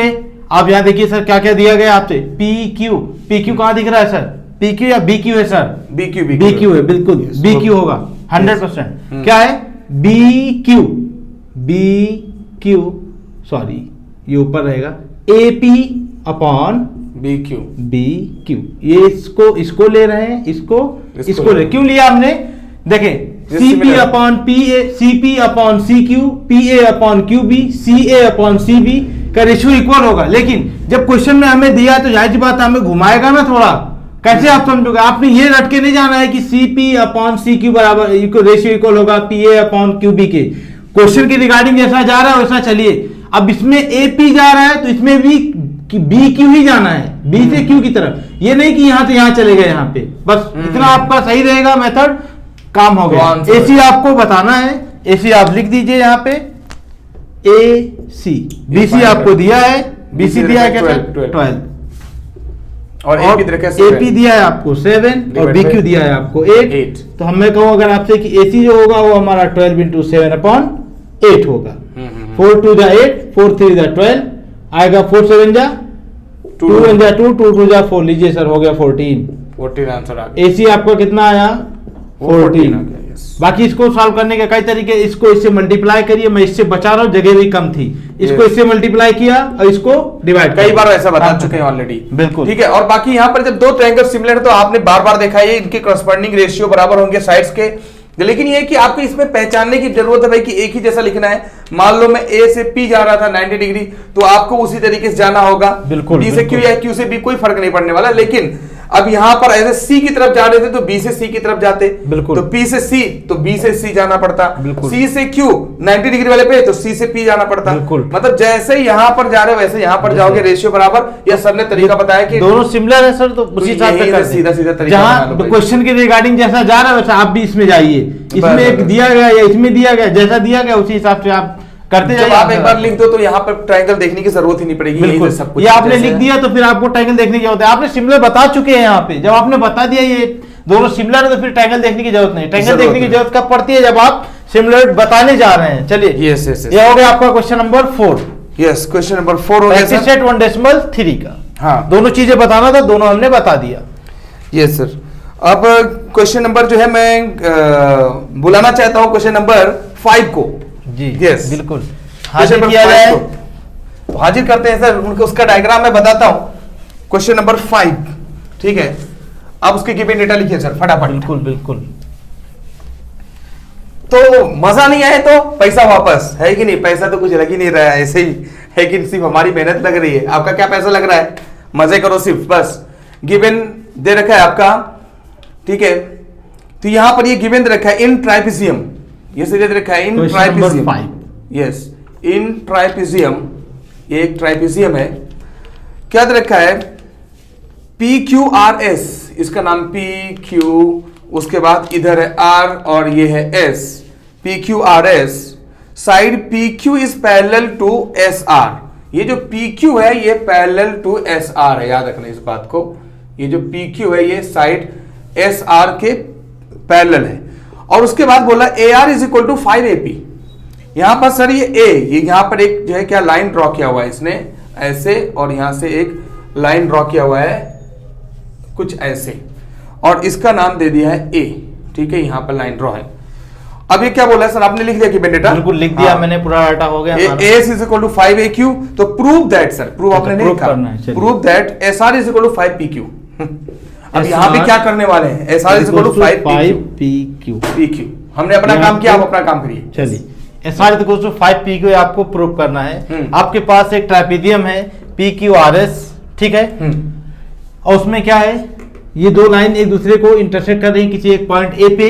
आप यहाँ देखिए सर क्या क्या दिया गया आपसे? PQ कहाँ दिख रहा है सर? PQ या BQ है सर? BQ है, बिल्कुल BQ होगा 100%। क्या है? BQ सॉरी, ये ऊपर रहेगा AP अपॉन BQ। ये इसको ले रहे हैं, इसको ले। क्यों लिया हमने? देखें CP upon PA, CP upon CQ, PA upon QB, CA upon CB का रेशियो इक्वल होगा। लेकिन जब क्वेश्चन में हमें दिया तो जाहिर सी बात है हमें घुमाएगा ना थोड़ा। कैसे आप समझोगे? आपने ये रट के नहीं जाना है कि CP अपॉन CQ बराबर रेशियो इक्वल होगा PA अपॉन QB के। क्वेश्चन के रिगार्डिंग जैसा जा रहा है वैसा चलिए। अब इसमें AP जा रहा है तो इसमें भी BQ ही जाना है, B से Q की तरफ। ये नहीं कि यहां से यहां चले गए। यहाँ पे बस इतना आपका सही रहेगा, मेथड काम हो गया। AC आपको बताना है, AC आप लिख दीजिए यहाँ पे AC। BC आपको दिया है, BC दिया है क्या? 12 और AP दिया है आपको 7 और BQ दिया है आपको 8। तो हमें कहूँ अगर आपसे कि AC जो होगा वो हमारा 12 इंटू 7 अपॉन 8 होगा। 4 2 जा 8, 4 3 जा 12 आएगा, 4 7 जा 2 1 जा 2, 2 2 जा 4। लीजिए सर हो गया 14 आंसर आ गया। AC आपका कितना आया? 14। बाकी इसको सॉल्व करने के कई तरीके, इसको इससे मल्टीप्लाई करिए। मैं इससे बचा रहा हूँ, जगह भी कम थी। इसको इससे मल्टीप्लाई किया और इसको डिवाइड। कई बार ऐसा बता चुके हैं ऑलरेडी। बिल्कुल ठीक है। और बाकी यहाँ पर जब दो ट्रायंगल सिमिलर है तो आपने बार बार देखा है इनके करस्पॉन्डिंग रेशियो बराबर होंगे साइड्स के। लेकिन ये कि आपको इसमें पहचानने की जरूरत है भाई कि एक ही जैसा लिखना है। मान लो मैं A से P जा रहा था 90 डिग्री, तो आपको उसी तरीके से जाना होगा। बिल्कुल। B से Q या Q से B कोई फर्क नहीं पड़ने वाला। लेकिन अब यहां पर ऐसे C की तरफ जा रहे थे तो B से C की तरफ जाते। बिल्कुल। तो P से C तो B से C जाना पड़ता। बिल्कुल। C से Q 90 डिग्री वाले पे तो C से P जाना पड़ता। बिल्कुल। मतलब जैसे यहां पर जा रहे हो वैसे यहां पर जाओगे, रेशियो बराबर। या सर ने तरीका बताया कि दोनों सिमिलर है सर, तो उसी हिसाब से सीधा सीधा तरीका जहां क्वेश्चन के रिगार्डिंग जैसा जा रहा है वैसा आप भी इसमें जाइए। इसमें एक दिया गया या इसमें दिया गया, जैसा दिया गया उसी हिसाब से आप करते जब आप एक बार लिख दो तो यहाँ पर ट्रायंगल देखने की जरूरत ही नहीं पड़ेगी। बिल्कुल। सब कुछ ये आपने लिख दिया तो फिर आपको ट्रायंगल देखने की जरूरत है। आपने सिमिलर बता चुके हैं यहाँ पे। जब आपने बता दिया ये दोनों सिमिलर है तो फिर ट्रायंगल देखने की जरूरत नहीं। ट्रायंगल देखने की जरूरत कब पड़ती है? जब आप सिमिलर बताने जा रहे हैं। चलिए ये हो गया आपका question number 4। Yes, question number 4 हो गया प्रैक्टिस सेट 1.3 का। हाँ, दोनों चीजें बताना था, दोनों हमने बता दिया। Yes sir. अब क्वेश्चन नंबर जो है मैं बुलाना चाहता हूँ क्वेश्चन नंबर 5 को। जी यस, बिल्कुल हाजिर किया जाए तो हाजिर करते हैं सर। उनको उसका डायग्राम मैं बताता हूं। क्वेश्चन नंबर 5, ठीक है। अब उसके गिवन डेटा लिखिए सर फटाफट। बिल्कुल बिल्कुल। तो मजा नहीं आए तो पैसा वापस, है कि नहीं? पैसा तो कुछ लग ही नहीं रहा है, ऐसे ही है कि सिर्फ हमारी मेहनत लग रही है। आपका क्या पैसा लग रहा है? मजे करो सिर्फ, बस। गिवन दे रखा है आपका, ठीक है। तो यहां पर ये गिवन दे रखा है इन ट्राइपीजियम। ये सीधे दे रखा है इन ट्राइपीजियम। यस, इन ट्राइपीजियम, ये एक ट्राइपीजियम है। क्या दे रखा है? PQRS, इसका नाम PQ, उसके बाद इधर है R और ये है S। PQRS side PQ is parallel to SR। ये जो PQ है ये पैरेलल टू SR है, याद रखना इस बात को। ये जो PQ है ये साइड SR के पैरेलल है। और उसके बाद बोला AR is equal to 5AP। यहां पर सर ये ये यहां पर एक जो है क्या लाइन ड्रॉ किया हुआ है इसने ऐसे, और यहां से एक लाइन ड्रॉ किया हुआ है कुछ ऐसे, और इसका नाम दे दिया है A। ठीक है, यहां पर लाइन ड्रॉ है। अब ये क्या बोला है सर, आपने लिख दिया कि बेटा? बिल्कुल लिख दिया। हाँ। मैंने पूरा डाटा हो गया। AS is equal to 5AQ। तो प्रूव दैट सर, प्रूव आपने नहीं लिखा, prove that SR is equal to 5PQ। अब यहाँ पे क्या करने वाले हैं, SR is equal to 5PQ। हमने अपना काम किया, आप अपना काम करिए। चलिए, SR is equal to 5PQ आपको प्रूव करना है। आपके पास एक ट्रापेजियम है PQRS, ठीक है, और उसमें क्या है, ये दो लाइन एक दूसरे को इंटरसेक्ट कर रही है किसी एक पॉइंट ए पे,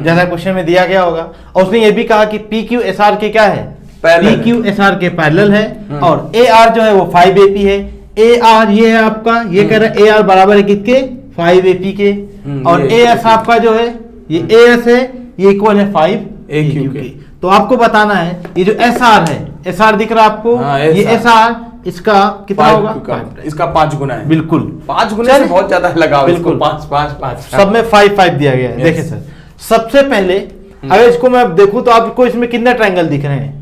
जैसा क्वेश्चन में दिया गया होगा। और उसने ये भी कहा कि PQSR के क्या है, PQSR के पैरेलल है, और AR जो है वो 5AP है। AR ये है आपका, ये कह रहा है AR बराबर है किसके, 5AP के, और AS आपका जो है ये AS है, ये इक्वल है 5AQ के। तो आपको बताना है ये जो SR है, SR दिख रहा है आपको, ये SR इसका कितना होगा, इसका 5 गुना है। बिल्कुल 5 गुना से बहुत ज्यादा लगाओ, बिल्कुल 5 सब में 5 दिया गया है। देखिए सर, सबसे पहले अगर इसको मैं देखूं तो आपको इसमें कितने ट्रायंगल दिख रहे हैं?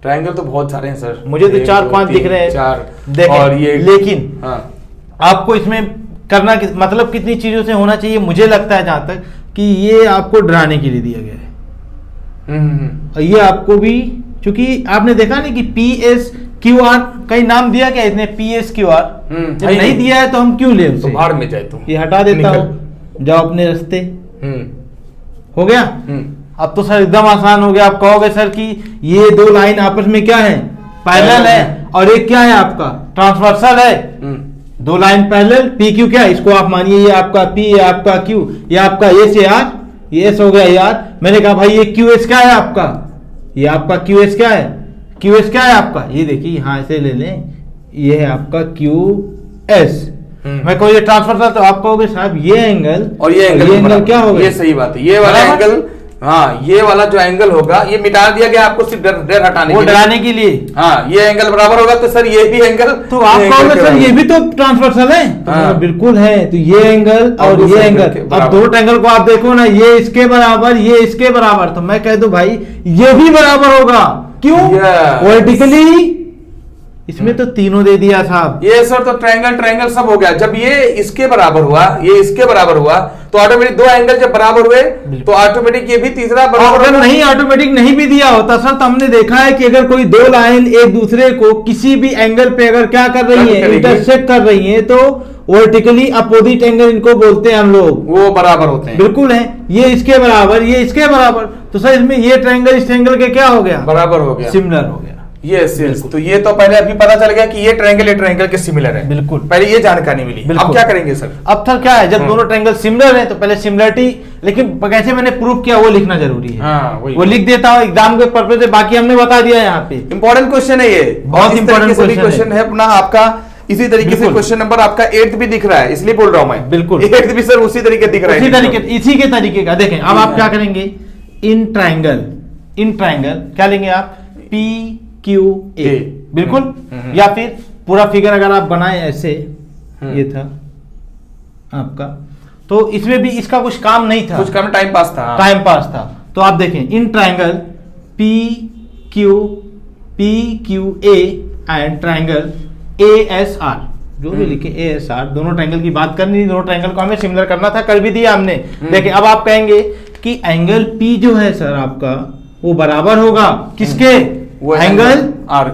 ट्रायंगल तो बहुत सारे हैं सर, मुझे तो 4-5 दिख रहे हैं, 4 और ये, लेकिन आपको इसमें करना मतलब कितनी चीजों से होना चाहिए, मुझे लगता है जहां तक कि ये आपको डराने के लिए दिया गया है। ये आपको भी, चूंकि आपने देखा नहीं कि PSQR कहीं नाम दिया क्या इसने, PSQR जब नहीं दिया है तो हम क्यों ले, तो भाड़ में जाए तुम, ये हटा देता हूं, जाओ अपने रास्ते। हो गया। अब तो सर एकदम आसान हो गया। आप कहोगे सर कि ये दो लाइन आपस में क्या है, पैरेलल है, और एक क्या है आपका, ट्रांसवर्सल है। दो लाइन पैरेलल, PQ क्या है, इसको आप मानिए ये आपका P, ये आपका Q, ये आपका S है यार, ये S हो गया यार। मैंने कहा भाई ये QS क्या है आपका, ये आपका QS क्या है, QS क्या है आपका, ये देखिए यहां ऐसे ले लें, ये है आपका QS। मैं कहूँ ये ट्रांसफर, तो आप कहोगे साहब ये एंगल और ये एंगल क्या होगा, ये सही बात है, ये वाला एंगल, हाँ ये वाला जो एंगल होगा ये मिटा दिया गया आपको सिर्फ डर हटाने, वो डराने के लिए। हाँ, ये एंगल बराबर होगा तो सर ये भी एंगल, तो आप कहोगे सर ये भी तो ट्रांसवर्सल है, तो बिल्कुल है। तो ये एंगल और ये एंगल, अब दो एंगल को आप देखो ना, ये इसके बराबर, ये इसके बराबर, तो मैं कह दूं भाई ये भी बराबर होगा। क्यों, वर्टिकली इसमें तो तीनों दे दिया साहब। ये सर तो ट्रायंगल सब हो गया। जब ये इसके बराबर हुआ, ये इसके बराबर हुआ, तो ऑटोमेटिक दो एंगल जब बराबर हुए तो ऑटोमेटिक ये भी तीसरा बराबर। अगर नहीं ऑटोमेटिक नहीं भी दिया होता सर, तो हमने देखा है कि अगर कोई दो लाइन एक दूसरे को किसी भी एंगल पे अगर क्या कर रही है, इंटरसेक्ट कर रही है, तो वर्टिकली अपोजिट एंगल इनको बोलते हैं हम लोग, वो बराबर होते हैं। बिल्कुल है, ये इसके बराबर, ये इसके बराबर, तो सर इसमें ये ट्रायंगल इस ट्रायंगल के क्या हो गया, बराबर हो गया, सिमिलर हो गया। यस यस, तो ये तो पहले अभी पता चल गया कि ये ट्रायंगल के सिमिलर है। बिल्कुल, पहले ये जानकारी मिली। अब क्या करेंगे सर? अब सर क्या है, जब दोनों ट्रायंगल सिमिलर है तो पहले सिमिलरिटी, लेकिन कैसे मैंने प्रूव किया वो लिखना जरूरी है। हाँ, वो लिख देता हूँ एग्जाम के पर्पज से, बाकी हमने बता दिया यहाँ पे। इंपॉर्टेंट क्वेश्चन है ये, बहुत इंपॉर्टेंट क्वेश्चन है अपना आपका। इसी तरीके से क्वेश्चन नंबर आपका 8th भी दिख रहा है, इसलिए बोल रहा हूं मैं। बिल्कुल 8th भी सर उसी तरीके दिख रहा है, इसी के तरीके का। देखें अब आप क्या करेंगे, इन ट्रायंगल क्या लेंगे आप, PQA, बिल्कुल, या फिर पूरा फिगर अगर आप बनाए ऐसे, ये था आपका, तो इसमें भी इसका कुछ काम नहीं था, कुछ काम, टाइम पास था। तो आप देखें in triangle PQA and triangle ASR, जो भी लिखे ASR, दोनों ट्रायंगल की बात करनी, दोनों ट्रायंगल को हमें सिमिलर करना था, कर भी दिया हमने। देखें अब आप कहेंगे कि एंगल P जो है सर आपका, वो बराबर होगा किसके, वो एंगल R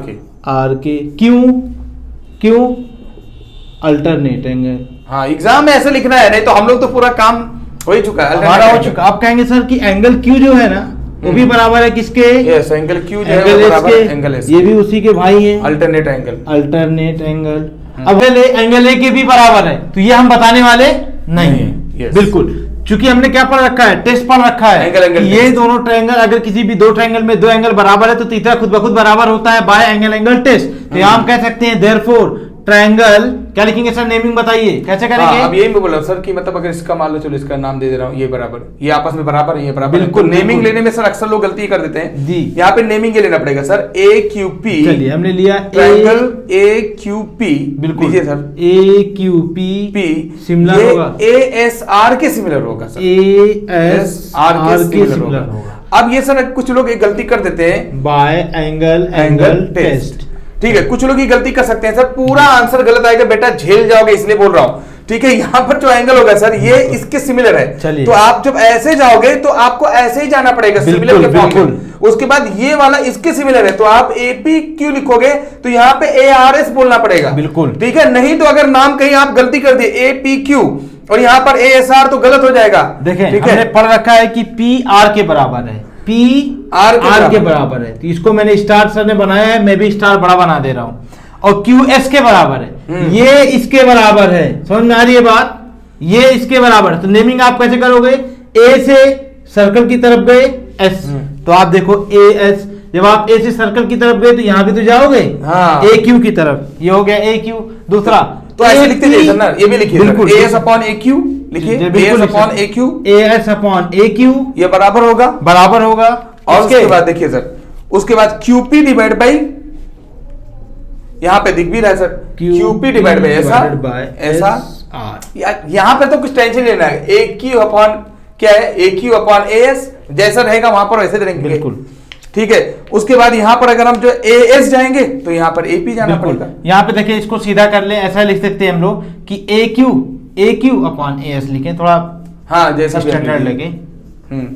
के। क्यों अल्टरनेट एंगल। हाँ, एग्जाम में ऐसे लिखना है, नहीं तो हम लोग तो पूरा काम हो ही चुका है, हमारा हो चुका। आप कहेंगे सर कि एंगल Q जो है ना, वो भी बराबर है किसके, यस, एंगल Q जो है वो बराबर एंगल S, ये भी उसी के भाई हैं, अल्टरनेट एंगल। अब एंगल A के भी बराबर है, तो ये हम बताने वाले नहीं। बिल्कुल, चूंकि हमने क्या पढ़ रखा है, टेस्ट पढ़ रखा है, एंगल ये दोनों ट्रायंगल, अगर किसी भी दो ट्रायंगल में दो एंगल बराबर है तो तीसरा खुद ब खुद बराबर होता है बाय एंगल टेस्ट। तो हम कह सकते हैं देयरफॉर ट्रायंगल, क्या लिखेंगे सर, नेमिंग बताइए कैसे हाँ, करेंगे। अब यही मैं बोल रहा हूँ सर कि मतलब अगर इसका मान लो, चलो इसका नाम दे दे रहा हूँ, ये बराबर, ये आपस में बराबर है, ये बराबर, बिल्कुल, नेमिंग बिल्कुल। लेने में सर अक्सर लोग गलती कर देते हैं जी। यहाँ पे नेमिंग ये लेना पड़ेगा सर, AQP, चलिए हमने लिया ट्रायंगल AQP, बिल्कुल लीजिए सर, AQP सिमिलर होगा, ASR के सिमिलर होगा सर, ASR के सिमिलर होगा। अब ये सर कुछ लोग एक गलती कर देते हैं, बाय एंगल टेस्ट। ठीक है, कुछ लोग ये गलती कर सकते हैं सर, पूरा आंसर गलत आएगा बेटा, झेल जाओगे, इसलिए बोल रहा हूं। ठीक है, यहाँ पर जो एंगल होगा सर ये इसके सिमिलर है, चलिए। तो आप जब ऐसे जाओगे तो आपको ऐसे ही जाना पड़ेगा सिमिलर के फॉर्म में। उसके बाद ये वाला इसके सिमिलर है, तो आप APQ लिखोगे तो यहाँ पे ARS बोलना पड़ेगा, बिल्कुल। ठीक है, नहीं तो अगर नाम कहीं आप गलती कर दिए APQ और यहाँ पर ASR तो गलत हो जाएगा। देखें ठीक हमने है, पढ़ रखा है कि PR के बराबर है, PR के बराबर है, तो इसको मैंने स्टार सर ने बनाया है, मैं भी स्टार बड़ा बना दे रहा हूं, और QS के बराबर है, ये इसके बराबर है, समझ में आ रही है बात, ये इसके बराबर है। तो नेमिंग आप कैसे करोगे, A से सर्कल की तरफ गए S, तो आप देखो AS, जब आप A से सर्कल की तरफ गए तो यहां भी तो जाओगे, हाँ। AQ की तरफ, ये हो गया AQ। दूसरा तो ऐसे लिखते जाइए सर ना, ये भी लिखिए बिल्कुल, AS अपॉन AQ लिखिए, AS upon AQ, AS upon AQ ये बराबर होगा, बराबर होगा। और उसके बाद देखिए सर, उसके बाद QP डिवाइड बाई, यहां पे दिख भी रहा है sir, QP divide by SR, यहां पे तो कुछ टेंशन नहीं लेना है, AQ अपॉन क्या है, AQ अपॉन AS, जैसा रहेगा वहां पर वैसे रहेंगे, बिल्कुल। ठीक है। उसके बाद यहां पर अगर हम जो AS जाएंगे तो यहां पर AP जाना पड़ेगा। यहाँ पे देखिए इसको सीधा कर ले, ऐसा लिख सकते हैं हम लोग कि AQ अपॉन AS लिखें, थोड़ा हाँ जैसा स्टैंडर्ड लगे,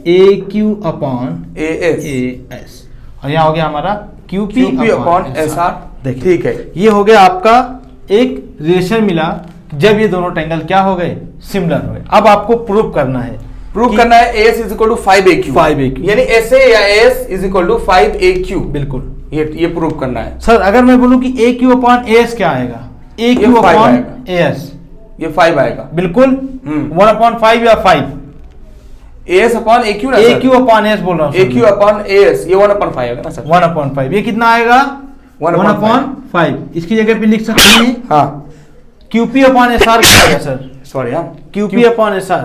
AQ अपॉन AS, और यहाँ हो गया हमारा QP अपॉन SR। देखिए ठीक है, ये हो गया आपका एक रिलेशन मिला जब ये दोनों ट्रायंगल क्या हो गए, सिमिलर हो गए। अब आपको प्रूव करना है, प्रूव करना है AS is equal to 5AQ, 5AQ यानी SA या AS is equal to 5AQ, बिल्कुल। ये प्रूव करना है सर अगर मैं बोलूं कि AQ अपॉन AS क्या आएगा, AQ ये 5 अपॉन आएगा। AS, ये 5 आएगा, बिल्कुल 1/5 या 5, AS अपॉन AQ ना AQ अपॉन AS बोल रहा हूँ, AQ अपॉन AS, ये 1/5 आएगा ना सर, 1/5, ये कितना आएगा 1/5। इसकी जगह पे लिख सकते हैं हाँ QP अपॉन SR क्या आएगा सर, सॉरी हाँ, QP upon SR,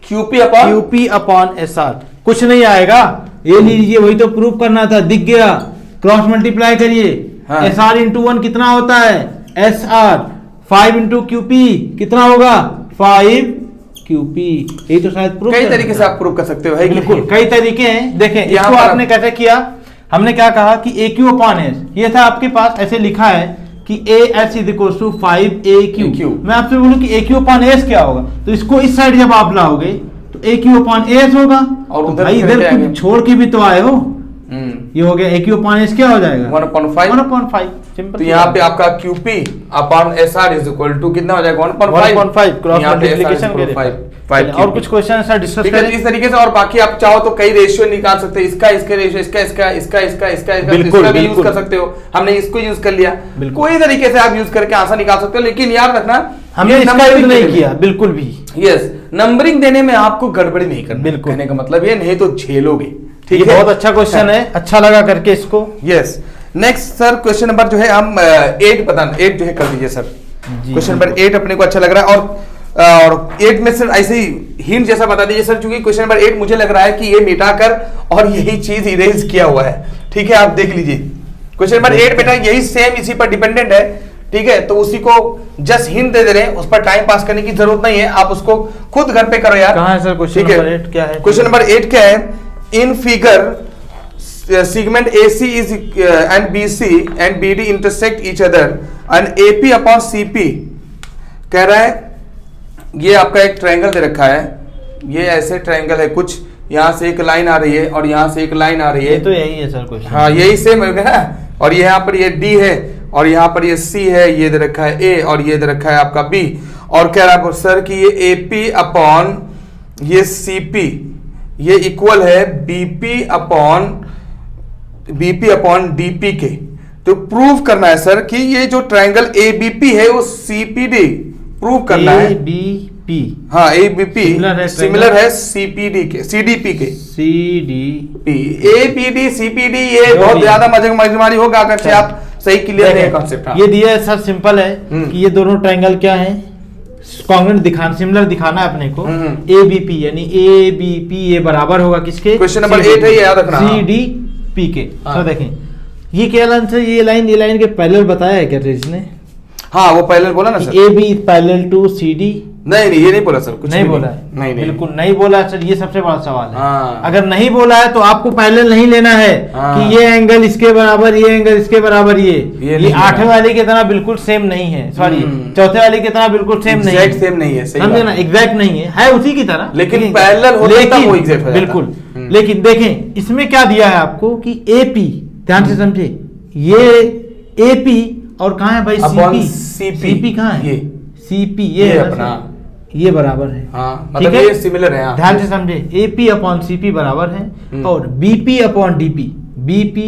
QP upon QP upon SR कुछ नहीं आएगा, ये लीजिए, वही तो प्रूव करना था, दिख गया, क्रॉस मल्टीप्लाई करिए, हाँ। SR इंटू 1 कितना होता है, SR, 5 इंटू QP कितना होगा, 5QP, यही तो शायद प्रूव कई तरीके से आप प्रूव कर सकते हो, है कि बिल्कुल नहीं? कई तरीके हैं। देखें यहाँ इसको पर आपने कैसे किया, हमने क्या कहा कि AQ अपॉन S, ये था आपके पास, ऐसे लिखा है कि AS is equal to 5AQ। मैं आपसे बोलूं कि AQ अपॉन AS क्या होगा, तो इसको इस साइड जब आप लाओगे तो AQ अपॉन AS होगा, और तो उधर भाई फिर इधर क्या कुछ आएगा? छोड़ के भी तो आए हो, ये हो गया AQ अपॉन S क्या हो जाएगा 1/5, 1/5, सिंपल। तो यहाँ पे आपका QP upon SR is equal to कितना हो जाएगा 1/5, क्रॉस यहाँ पे SR multiplication is equal to 5 और कुछ क्वेश्चन ऐसा डिस्कस ठीक है, करें, इस तरीके से। और बाकी आप चाहो तो कई रेशियो निकाल सकते हैं, इसका इसके रेशियो, इसका बिल्कुल, इसका भी यूज बिल्कुल। कर सकते हो, हमने इसको यूज कर लिया, बिल्कुल। कोई तरीके से आप यूज करके आंसर निकाल सकते हो, लेकिन याद रखना हमने ये इसका numbering यूज नहीं देने में- किया बिल्कुल भी, यस, नंबरिंग देने में आपको गड़बड़ी नहीं करनी, बिल्कुल। कहने का मतलब ये, नहीं तो झेलोगे, ये ठीक है। बहुत अच्छा क्वेश्चन है, अच्छा लगा करके इसको। Yes, next sir question number जो है हम 8 बताना, 8 जो है कर दीजिए सर, क्वेश्चन नंबर 8 अपने को अच्छा लग रहा है, और 8 में सर ऐसे ही हिंट जैसा बता दीजिए सर, क्योंकि क्वेश्चन नंबर 8 मुझे लग रहा है कि ये मिटाकर और यही चीज इरेज किया हुआ है, ठीक है, आप देख लीजिए क्वेश्चन नंबर 8 बेटा, यही सेम इसी पर डिपेंडेंट है, ठीक है, तो उसी को जस्ट हिंट दे रहे हैं, उस पर टाइम पास करने की जरूरत नहीं है, आप उसको खुद घर पे करो यार। कहाँ है सर क्वेश्चन ठीक है? नंबर 8 क्या है? क्वेश्चन नंबर 8 क्या है, in figure segment AC is and BC and BD intersect each other and AP upon CP कह रहा है, ये आपका एक ट्रायंगल दे रखा है, ये ऐसे ट्रायंगल है कुछ, यहाँ से एक लाइन आ रही है और यहाँ से एक लाइन आ रही है, ये तो यही है सर क्वेश्चन, हाँ यही सेम है ना, और यहाँ पर ये D है और यहाँ पर ये C है, ये दे रखा है A और ये दे रखा है आपका B, और कह रहा है सर कि ये AP अपॉन ये CP ये इक्वल है BP अपॉन DP के, तो प्रूव करना है सर कि ये जो ट्रायंगल ABP है वो CPD प्रूव करना है, ABP, हाँ ABP सिमिलर है CPD के, CDP के, CDP, APD CPD, ये बहुत ज्यादा मजेमारी होगा अगर से आप सही क्लियर नहीं है देखें, कॉन्सेप्ट। ये दिया है सर, सिंपल है कि ये दोनों ट्रायंगल क्या है, कॉन्ग्रुएंट दिखाना, सिमिलर दिखाना है अपने को। ए बी पी यानी ए बी पी ये बराबर होगा किसके, क्वेश्चन नंबर 8 है, ये याद रखना। सी डी पी के। हाँ। सर देखें ये क्या लाइन से, ये लाइन के पैरेलल बताया है क्या इसने? हाँ वो पहले बोला ना sir. A B parallel to C D. नहीं ये नहीं बोला सर, कुछ नहीं भी बोला है, नहीं बिल्कुल नहीं बोला है सर, ये सबसे बड़ा सवाल है। हाँ। अगर नहीं बोला है तो आपको पैरेलल नहीं लेना है हाँ। कि ये एंगल इसके बराबर, ये एंगल इसके बराबर, ये नहीं आठवें वाले की तरह बिल्कुल सेम नहीं है, सॉरी चौथे वाले की तरह बिल्कुल सेम नहीं है, एग्जैक्ट सेम नहीं है, सही समझे बात ना, है। एग्जैक्ट नहीं है उसी की तरह, लेकिन पैरेलल होता है तब वो एग्जैक्ट हो जाता है। बिल्कुल। लेकिन देखें इसमें क्या दिया है आपको कि एपी, ध्यान से समझे, ये एपी और कहाँ है भाई Upon सीपी, CP सीपी कहाँ है, ये। सीपी ये ये है ना, अपना। ये बराबर है। हाँ, ठीक मतलब है? ये सिमिलर है। हाँ। ध्यान से समझे, AP अपॉन CP बराबर है और BP upon DP, BP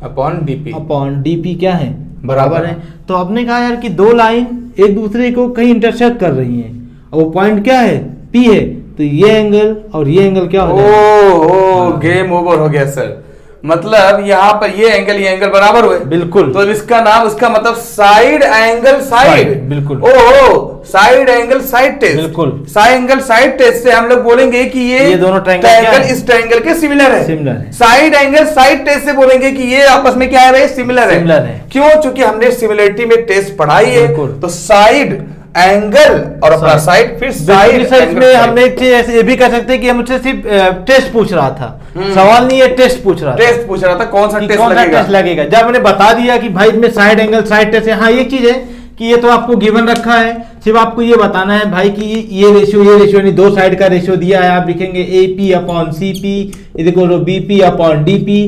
upon DP upon DP क्या है, बराबर बराबर है। तो आपने कहा यार कि दो लाइन एक दूसरे को कहीं इंटरसेक्ट कर रही हैं और वो पॉइंट क्या है, P है, तो ये एंगल और ये एंगल क्या हो जाएगा? ओ गेम ओवर हो गया सर। मतलब यहाँ पर ये एंगल बराबर हुए, बिल्कुल। तो इसका नाम, उसका मतलब साइड एंगल साइड, बिल्कुल। ओहो साइड एंगल साइड टेस्ट, बिल्कुल। साइड एंगल साइड टेस्ट से हम लोग बोलेंगे कि ये दोनों ट्रायंगल इस ट्रायंगल के सिमिलर है। सिमिलर है। साइड एंगल साइड टेस्ट से बोलेंगे कि ये आपस में क्या है भाई, सिमिलर है। क्यों? चूंकि हमने सिमिलरिटी में टेस्ट पढ़ाई है, तो साइड एंगल और अपना साइड, फिर साइड में हमने एक चीज ऐसे ये भी कह सकते हैं कि हम मुझसे सिर्फ टेस्ट पूछ रहा था, सवाल नहीं है, टेस्ट पूछ रहा था, टेस्ट पूछ रहा था कौन सा टेस्ट लगेगा। जब मैंने बता दिया कि भाई इसमें साइड एंगल साइड टेस्ट है, हाँ एक चीज है कि ये तो आपको गिवन रखा है, सिर्फ आपको ये बताना है भाई कि ये रेशियो यानी दो साइड का रेशियो दिया है, आप लिखेंगे AP upon CP equal to BP upon DP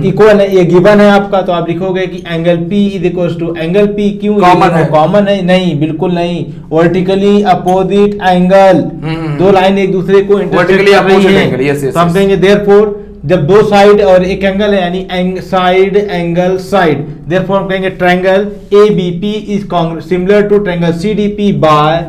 equal है, ये गिवन है आपका, तो आप लिखोगे कि angle P is equal to angle P, क्यों कॉमन है? नहीं, बिल्कुल नहीं, वर्टिकली अपोजिट एंगल, दो लाइन एक दूसरे को इंटरसेक्ट कर रही है, तो हम कहेंगे देयरफॉर जब दो साइड और एक एंगल है यानी साइड एंगल साइड, देयरफॉर हम कहेंगे triangle ABP is similar to triangle CDP by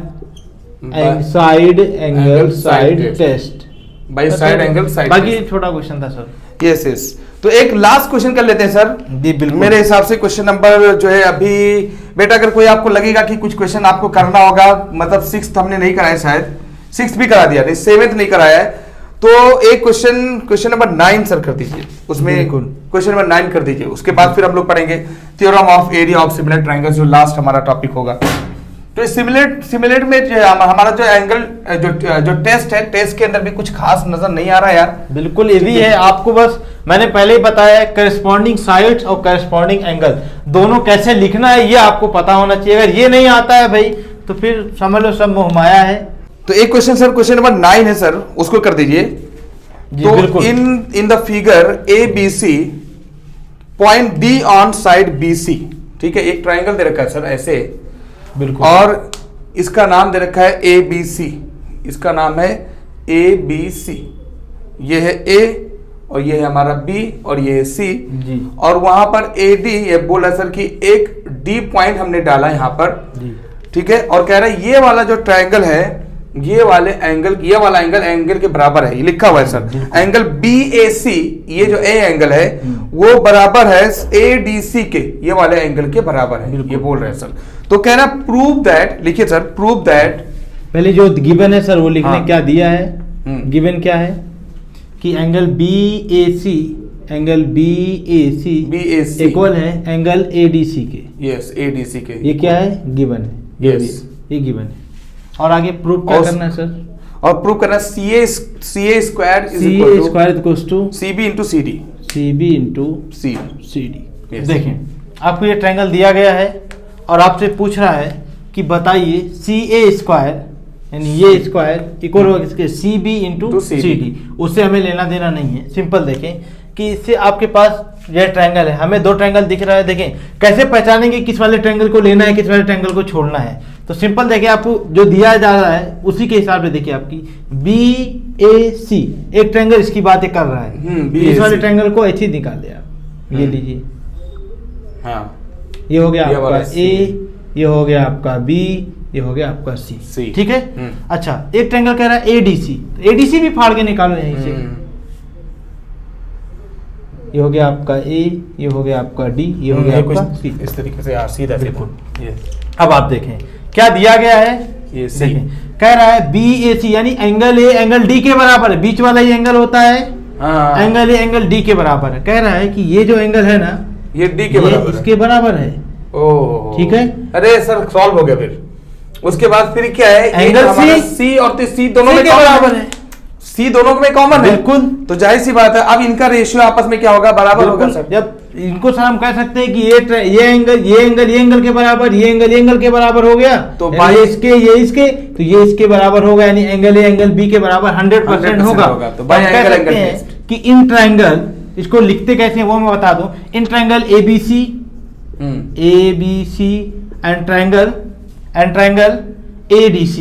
side angle side test, by side angle side. बाकी छोटा क्वेश्चन था सर। यस तो एक लास्ट क्वेश्चन कर लेते हैं सर। जी बिल्कुल। मेरे हिसाब से क्वेश्चन नंबर जो है अभी बेटा, अगर कोई आपको लगेगा कि कुछ क्वेश्चन आपको करना होगा, मतलब 6th हमने नहीं कराया, शायद 6th भी करा दिया, नहीं 7th नहीं कराया है, तो एक क्वेश्चन नंबर 9 सर कर दीजिए, उसमें क्वेश्चन नंबर 9 कर दीजिए। उसके बाद फिर हम लोग पढ़ेंगे theorem of area of similar triangle, जो लास्ट हमारा टॉपिक होगा। तो सिमिलर में जो हमारा जो एंगल जो टेस्ट है, टेस्ट के अंदर भी कुछ खास नजर नहीं आ रहा यार। बिल्कुल ये भी है, आपको बस मैंने पहले ही बताया करस्पॉन्डिंग साइड्स और करस्पॉन्डिंग एंगल दोनों कैसे लिखना है ये आपको पता होना चाहिए। अगर ये नहीं आता है भाई तो फिर समझ लो सब मोहमाया है। तो एक क्वेश्चन सर, क्वेश्चन नंबर 9 है सर, उसको कर दीजिए। तो in the figure ABC point D on side BC, ठीक है, एक ट्राइंगल दे रखा है सर ऐसे, बिल्कुल, और इसका नाम दे रखा है ABC, इसका नाम है ABC, ये है A और ये है हमारा B और ये है C जी। और वहां पर AD ये बोला सर कि एक D पॉइंट हमने डाला यहां पर, ठीक है, और कह रहा है ये वाला जो ट्रायंगल है, ये वाला एंगल के बराबर है, ये लिखा हुआ है सर, एंगल BAC, ये जो A एंगल है वो बराबर है ADC के ये वाले एंगल के बराबर है, ये बोल रहे हैं सर। तो कहना प्रूव दैट, लिखिए सर, प्रूव दैट, पहले जो गिवन है सर वो लिखने, क्या दिया है, गिवन क्या है कि एंगल BAC इक्वल है एंगल ADC के, यस ADC के, ये क्या है, गिवन है, यस ये गिवन है। और आगे प्रूव क्या करना है सर, और प्रूव करना CA square equals to CB into CD, CB into CD। Yes. देखें आपको ये ट्रायंगल दिया गया है और आपसे पूछ रहा है कि बताइए CA स्क्वायर यानी ये स्क्वायर इक्वल होगा किसके, CB इंटू CD। उससे हमें लेना देना नहीं है, सिंपल देखें कि इससे आपके पास ये ट्रायंगल है, हमें दो ट्रायंगल दिख रहा है, देखें कैसे पहचानेंगे किस वाले ट्रायंगल को लेना है किस वाले ट्रायंगल को छोड़ना है। तो सिंपल देखिए, आपको जो दिया जा रहा है उसी के हिसाब से देखिए, आपकी BAC एक ट्रायंगल इसकी बातें कर रहा है, इस वाले ट्रायंगल को ऐसे ही निकाल दिया आप, ये लीजिए, हाँ, ये हो गया आपका A, ये हो गया आपका B, ये हो गया आपका C, ठीक है। अच्छा, एक ट्रायंगल कह रहा है ADC, तो ADC भी फाड़ के निकालो यहीं से, ये हो गया आपका ए, ये हो गया आपका डी, ये हो गया आपका सी। इस तरीके से सीधा बिल्कुल। ये अब आप देखें क्या दिया गया है, ये सी देखें कह रहा है बी ए सी, यानी एंगल ए एंगल डी के बराबर है, बीच वाला ही एंगल होता है, हाँ एंगल ए एंगल डी के बराबर है। कह रहा है कि ये जो एंगल है ना, ये डी के ये बराबर है। इसके बराबर है। ओह ठीक है। अरे सर सॉल्व हो गया। फिर उसके बाद फिर क्या है, एंगल हमारा C सी और सी दोनों C में के कॉमन बराबर है। सी दोनों में कॉमन है, बिल्कुल। तो जाहिर सी बात है अब इनका रेशियो आपस में क्या होगा, बराबर होगा बिल्कुल। सर। जब इनको सर हम कह सकते हैं कि ये एंगल के बराबर, ये एंगल के बराबर हो गया, तो यानी बाई- ये इसके तो ये इसके बराबर होगा, यानी एंगल ए एंगल बी के बराबर 100% होगा। तो तो बाई हम कह एंगल सकते एंगल हैं टेस्ट। कि इन ट्रायंगल, इसको लिखते कैसे हैं वो मैं बता दूं। In triangle ABC and triangle ADC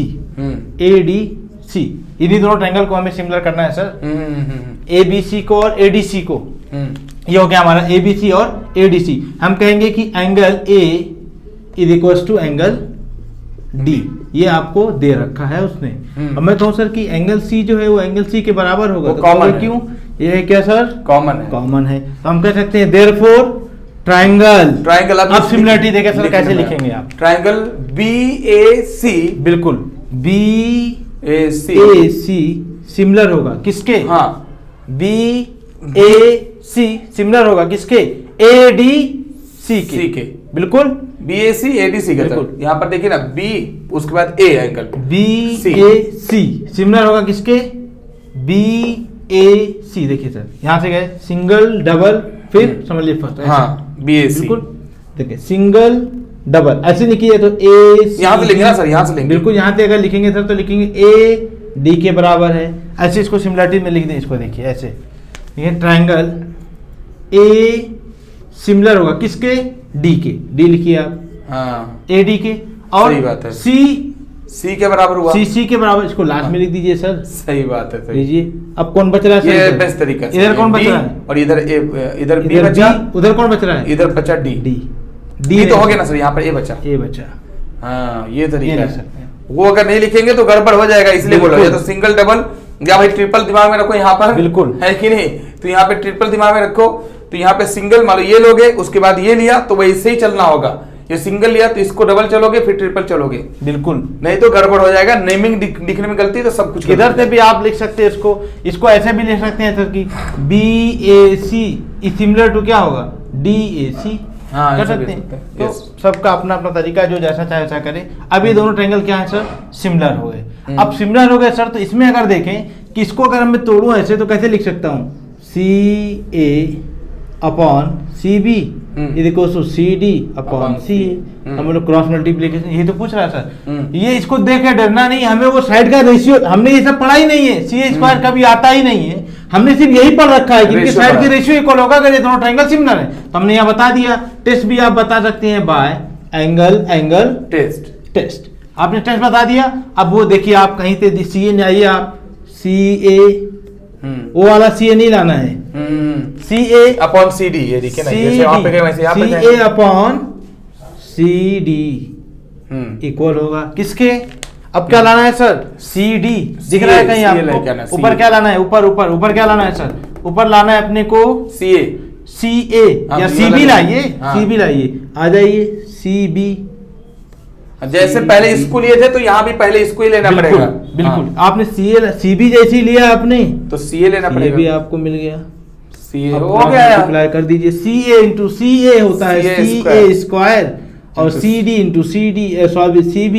इन्हीं दोनों ट्रायंगल को हमें सिमिलर करना है सर, ABC को और ADC को। ये हो गया हमारा ABC और ADC। हम कहेंगे कि angle A is equal to angle D, ये आपको दे रखा है उसने। अब मैं कहूँ सर कि एंगल C जो है वो एंगल C के बराबर होगा, वो तो common कहोगे है। क्यों, ये है क्या सर, कॉमन है। कॉमन है। तो हम कह सकते हैं देयरफॉर ट्रायंगल। अब सिमिलरिटी देखे सर कैसे लिखेंगे आप, ट्रायंगल BAC बिल्कुल BAC सिमिलर होगा किसके, हाँ BAC सिमिलर होगा किसके, ADC C के। बिल्कुल BAC ADC का बिल्कुल। सर, यहाँ पर देखिए ना B उसके बाद A एंगल BAC सिमिलर होगा किसके, BAC। देखिए सर यहाँ से गए सिंगल डबल, फिर समझ लीजिए फर्स्ट, हाँ BAC बिल्कुल। देखिए सिंगल डबल ऐसे लिखिए तो A यहाँ से लिखना सर, यहाँ से लिखेंगे। बिल्कुल। यहाँ से अगर लिखेंगे सर तो लिखेंगे A D के बराबर है, ऐसे इसको सिमिलरिटी में लिख दें। इसको देखिए ऐसे, ये ट्रायंगल A सिमिलर होगा किसके, D के, D लिखिए आप, हाँ AD के, और सही बात है। C के बराबर हुआ, C के बराबर, इसको लास्ट में लिख दीजिए सर, सही बात है सही। लीजिए। अब कौन बच रहा है ये सर, बेस्ट तरीका से, इधर कौन बच B रहा है, और इधर B इधर बचा, B, उधर कौन बच रहा है, इधर बचा D D तो हो गया ना सर, यहाँ पर A बचा। A बचा, हाँ ये ये तरीका लिख है। सकते हैं। वो अगर नहीं लिखेंगे तो गड़बड़ हो जाएगा, इसलिए बोला बिल्कुल। या तो सिंगल डबल या भाई ट्रिपल दिमाग में रखो यहाँ पर, बिल्कुल। है कि नहीं। तो यहाँ पे ट्रिपल दिमाग में रखो, तो यहाँ पे सिंगल मान लो ये लोगे, उसके बाद ये लिया तो वही इससे ही चलना होगा। ये सिंगल लिया तो इसको डबल चलोगे, फिर ट्रिपल चलोगे, बिल्कुल। नहीं तो गड़बड़ हो जाएगा। नेमिंग लिखने में गलती तो सब कुछ इधर गड़बड़ से भी आप लिख सकते हैं इसको ऐसे भी लिख सकते हैं सर कि BAC इज सिमिलर टू क्या होगा, DAC हाँ, कर ऐसे भी सकते हैं। सकते हैं, तो yes। सबका अपना अपना तरीका है, जो जैसा चाहे वैसा करे। अब ये दोनों ट्रायंगल क्या है सर, सिमिलर हो गए। अब सिमिलर हो गए सर, तो इसमें अगर देखें कि इसको अगर मैं तोड़ूं ऐसे तो कैसे लिख सकता हूँ, CA upon CB is equal to CD upon CA। हम लोग क्रॉस मल्टीप्लिकेशन यही तो पूछ रहा है सर। ये इसको देख के डरना नहीं, हमें वो साइड का रेशियो, हमने ये सब पढ़ा ही नहीं है, CA स्क्वायर कभी आता ही नहीं है, हमने सिर्फ यही पढ़ रखा है कि इनके रेशियो साइड के पढ़ा। रेशियो इक्वल होगा अगर ये दोनों ट्रायंगल सिमिलर है। तो हमने यहाँ बता दिया। टेस्ट भी आप बता सकते हैं बाय एंगल टेस्ट, आपने टेस्ट बता दिया। अब वो देखिए आप कहीं से CA जाइए, आप CA वो वाला CA नहीं लाना है, CA अपॉन CD, ये देखिए ना, जैसे यहाँ पे गए वैसे यहाँ पे CA जाएंगे। अपॉन CD इक्वल होगा किसके, अब क्या लाना है सर, CD दिख रहा है कहीं CA लेके आना, आपको, ऊपर CA। क्या लाना है, ऊपर क्या लाना है सर, ऊपर लाना है अपने को CA CA या हाँ, CB ये लाइए, हाँ। CB लाइए, आ जाइए CB। जैसे पहले इसको लिए थे तो यहाँ भी पहले इसको ही लेना बिल्कुल पड़ेगा। बिल्कुल। हाँ। आपने CB जैसी लिया आपने, तो CA लेना ये भी पड़ेगा। आपको मिल गया, CA अब हो गया यार। मल्टीप्लाई कर दीजिए, CA इंटू CA होता है CA CA स्क्वायर, और Into CD into CD sorry CB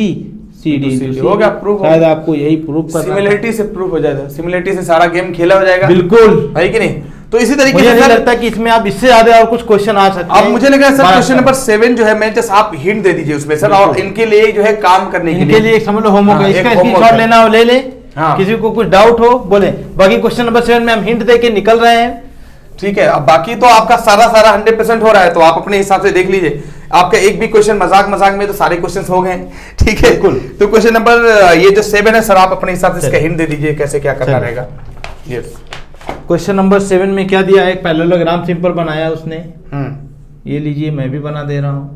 CD Into into हो गया, proof हो शायद गया। आपको यही प्रूफ करना था। सिमिलरिटी से प्रूफ हो जाएगा, सिमिलरिटी से सारा गेम खेला हो जाएगा, बिल्कुल। है कि नहीं। तो इसी तरीके मुझे से नहीं सर, लगता कि इसमें आप इससे ज्यादा और कुछ क्वेश्चन आ सकते हैं। अब मुझे लगा सर बात क्वेश्चन कर। नंबर 7 जो है, मैं जस्ट आप हिंट दे दीजिए उसमें सर, और इनके लिए जो है काम करने के इनके लिए एक समझ लो होमवर्क है, हाँ, इसका एक homework स्क्रीनशॉट है। लेना हो ले ले, हाँ। किसी को कुछ डाउट हो बोले। बाकी क्वेश्चन नंबर 7 में हम हिंट दे के निकल रहे हैं। ठीक है। अब बाकी तो आपका सारा 100% हो रहा है, तो आप अपने हिसाब से देख लीजिए। आपका एक भी क्वेश्चन मजाक में तो सारे क्वेश्चन हो गए हैं, ठीक है। बिल्कुल। तो क्वेश्चन नंबर ये जो 7 है सर, आप अपने हिसाब से इसका हिंट दे दीजिए कैसे क्या करना चलिए। रहेगा। यस। क्वेश्चन नंबर 7 में क्या दिया है, एक पैरेललोग्राम सिंपल बनाया उसने, हम्म ये लीजिए मैं भी बना दे रहा हूं।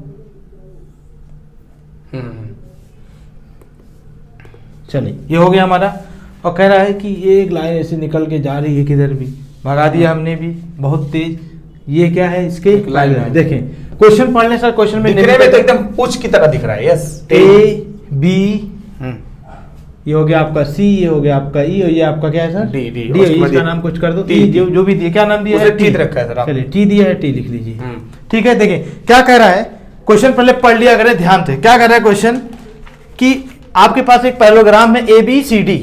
चलिए ये हो गया हमारा, और कह रहा है कि ये एक लाइन ऐसे निकल के जा रही है किधर भी, भगा दिया हमने भी बहुत तेज। ये क्या है इसके एक line है। देखें क्वेश्चन पढ़ लें सर, क्वेश्चन में दिखने में तो एकदम पूछ की तरह दिख रहा है। यस, ए बी, ये हो गया आपका सी, ये हो गया आपका ई, और ये आपका क्या है सर डी, डी, उसके बाद इसका ये नाम कुछ कर दो, टी, टी जो भी दिया, क्या नाम दिया उसे है, टी रखा है सर आपने। चलिए टी दिया है, टी लिख लीजिए। ठीक है, देखिए क्या कह रहा है क्वेश्चन, पहले पढ़ लिया करें ध्यान से। क्या कह रहा है क्वेश्चन कि आपके पास एक पैरेललोग्राम है ए बी सी डी,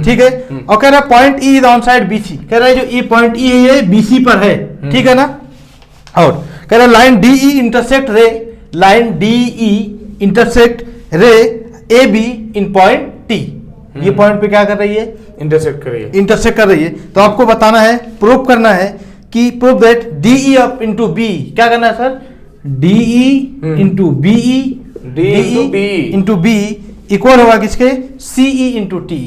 ठीक है, और कह रहा है point E is on side B C, कह रहा है जो ई पॉइंट ई है ये बी सी पर है, ठीक है ना। और कह रहा है लाइन डी ई इंटरसेक्ट रे, लाइन डी ई इंटरसेक्ट रे A be in point T, ये पॉइंट पे क्या कर रही है, इंटरसेक्ट कर रही है, इंटरसेक्ट कर रही है। तो आपको बताना है, प्रूव करना है कि prove that D E up into B, क्या करना है सर, D E into B E, D into B equal होगा किसके, C E into T,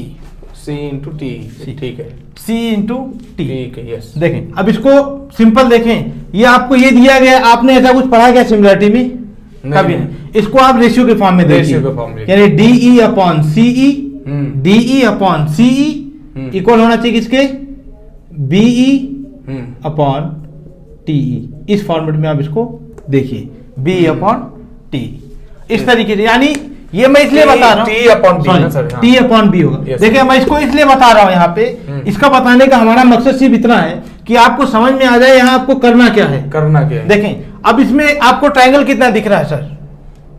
C into T, ठीक है, सी इंटू टी, ठीक है। यस, देखें अब इसको सिंपल देखें, ये आपको ये दिया गया, आपने ऐसा कुछ पढ़ा क्या सिमिलरिटी में, कभी नहीं। इसको आप रेशियो के फॉर्म में रेशियो के फॉर्म में, देखिए, यानी D E upon C E, D E upon C E equal होना चाहिए किसके, B E upon T E. इस फॉर्मेट में आप इसको देखिए, बी अपॉन टी, इस तरीके से, यानी ये मैं इसलिए बता रहा हूँ टी अपॉन बी ना सर, टी अपॉन बी होगा। Yes, देखिए मैं इसको इसलिए बता रहा हूँ यहाँ पे, इसका बताने का हमारा मकसद सिर्फ इतना है कि आपको समझ में आ जाए यहाँ आपको करना क्या है, करना क्या है। देखें अब इसमें आपको ट्रायंगल कितना दिख रहा है सर,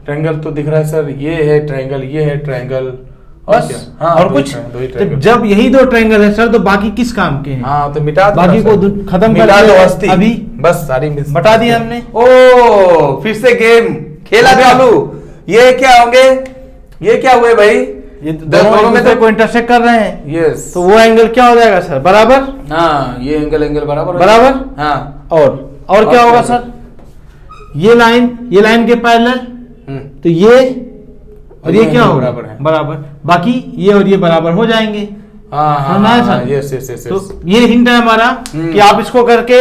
ट्रायंगल तो दिख रहा है सर, ये है ट्रायंगल, ये है ट्रायंगल, बस हाँ, और कुछ, तो जब यही दो ट्रायंगल है सर तो बाकी किस काम के हैं, हाँ तो मिटा दो बाकी ना को सर। खत्म कर मिटा दो दिया हस्ती, अभी, बस सारी बता दिया हमने। ओ फिर से गेम खेला चालू, ये क्या होंगे, ये क्या हुए भाई, ये दोनों में को इंटरसेक्ट कर रहे हैं, यस, तो वो एंगल क्या हो जाएगा सर, बराबर, हाँ ये एंगल बराबर बराबर, हाँ, और क्या होगा सर, ये लाइन के पैरेलल, तो ये और ये क्या होगा, बराबर है, बराबर, बाकी ये और ये बराबर हो जाएंगे, समझ आया सर? यस यस यस, तो ये हिंट है हमारा कि आप इसको करके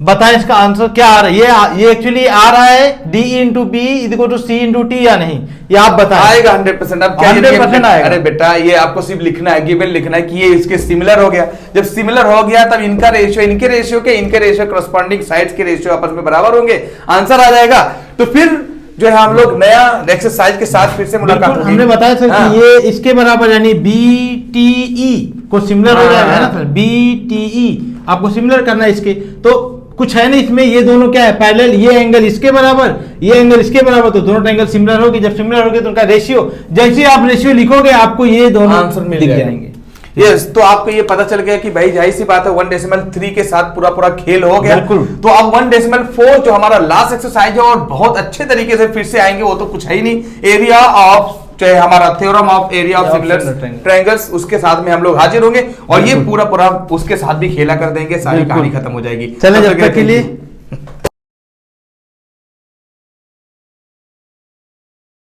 बताएं इसका आंसर क्या आ रहा है, ये एक्चुअली आ रहा है D into B equal to C into T या नहीं, ये आप बताएं। आएगा 100%। अब क्या 100% आएगा। अरे बेटा ये आपको सिर्फ लिखना है, गिवन लिखना है कि ये इसके सिमिलर हो गया, जब सिमिलर हो गया तब इनका रेशियो इनके रेशियो करस्पॉन्डिंग साइड्स के रेशियो आपस में बराबर होंगे, आंसर आ जाएगा। तो फिर जो है हम लोग नया एक्सरसाइज के साथ फिर से मुलाकात होगी। हमने बताया सर कि ये इसके बराबर यानी बी टी ई को सिमिलर हो जाएगा, है ना सर, बी टी ई आपको सिमिलर करना है इसके, तो कुछ है नहीं इसमें, ये दोनों क्या है पैरेलल, ये एंगल इसके बराबर, ये एंगल इसके बराबर, तो दोनों एंगल सिमिलर होगी, जब सिमिलर होगी तो उनका रेशियो, जैसे आप रेशियो लिखोगे आपको ये दोनों आंसर मिल दिख जाएंगे। यस, तो आपको ये पता चल गया कि भाई जाहिर सी बात है 1.3 के साथ पूरा खेल हो गया। बिल्कुल। तो अब 1.4 जो हमारा लास्ट एक्सरसाइज है और बहुत अच्छे तरीके से फिर से आएंगे, वो तो कुछ है ही नहीं, एरिया ऑफ चाहे हमारा theorem of area of similar triangles, उसके साथ में हम लोग हाजिर होंगे और ये पूरा उसके साथ भी खेला कर देंगे, सारी कहानी खत्म हो जाएगी। चले जब तक के लिए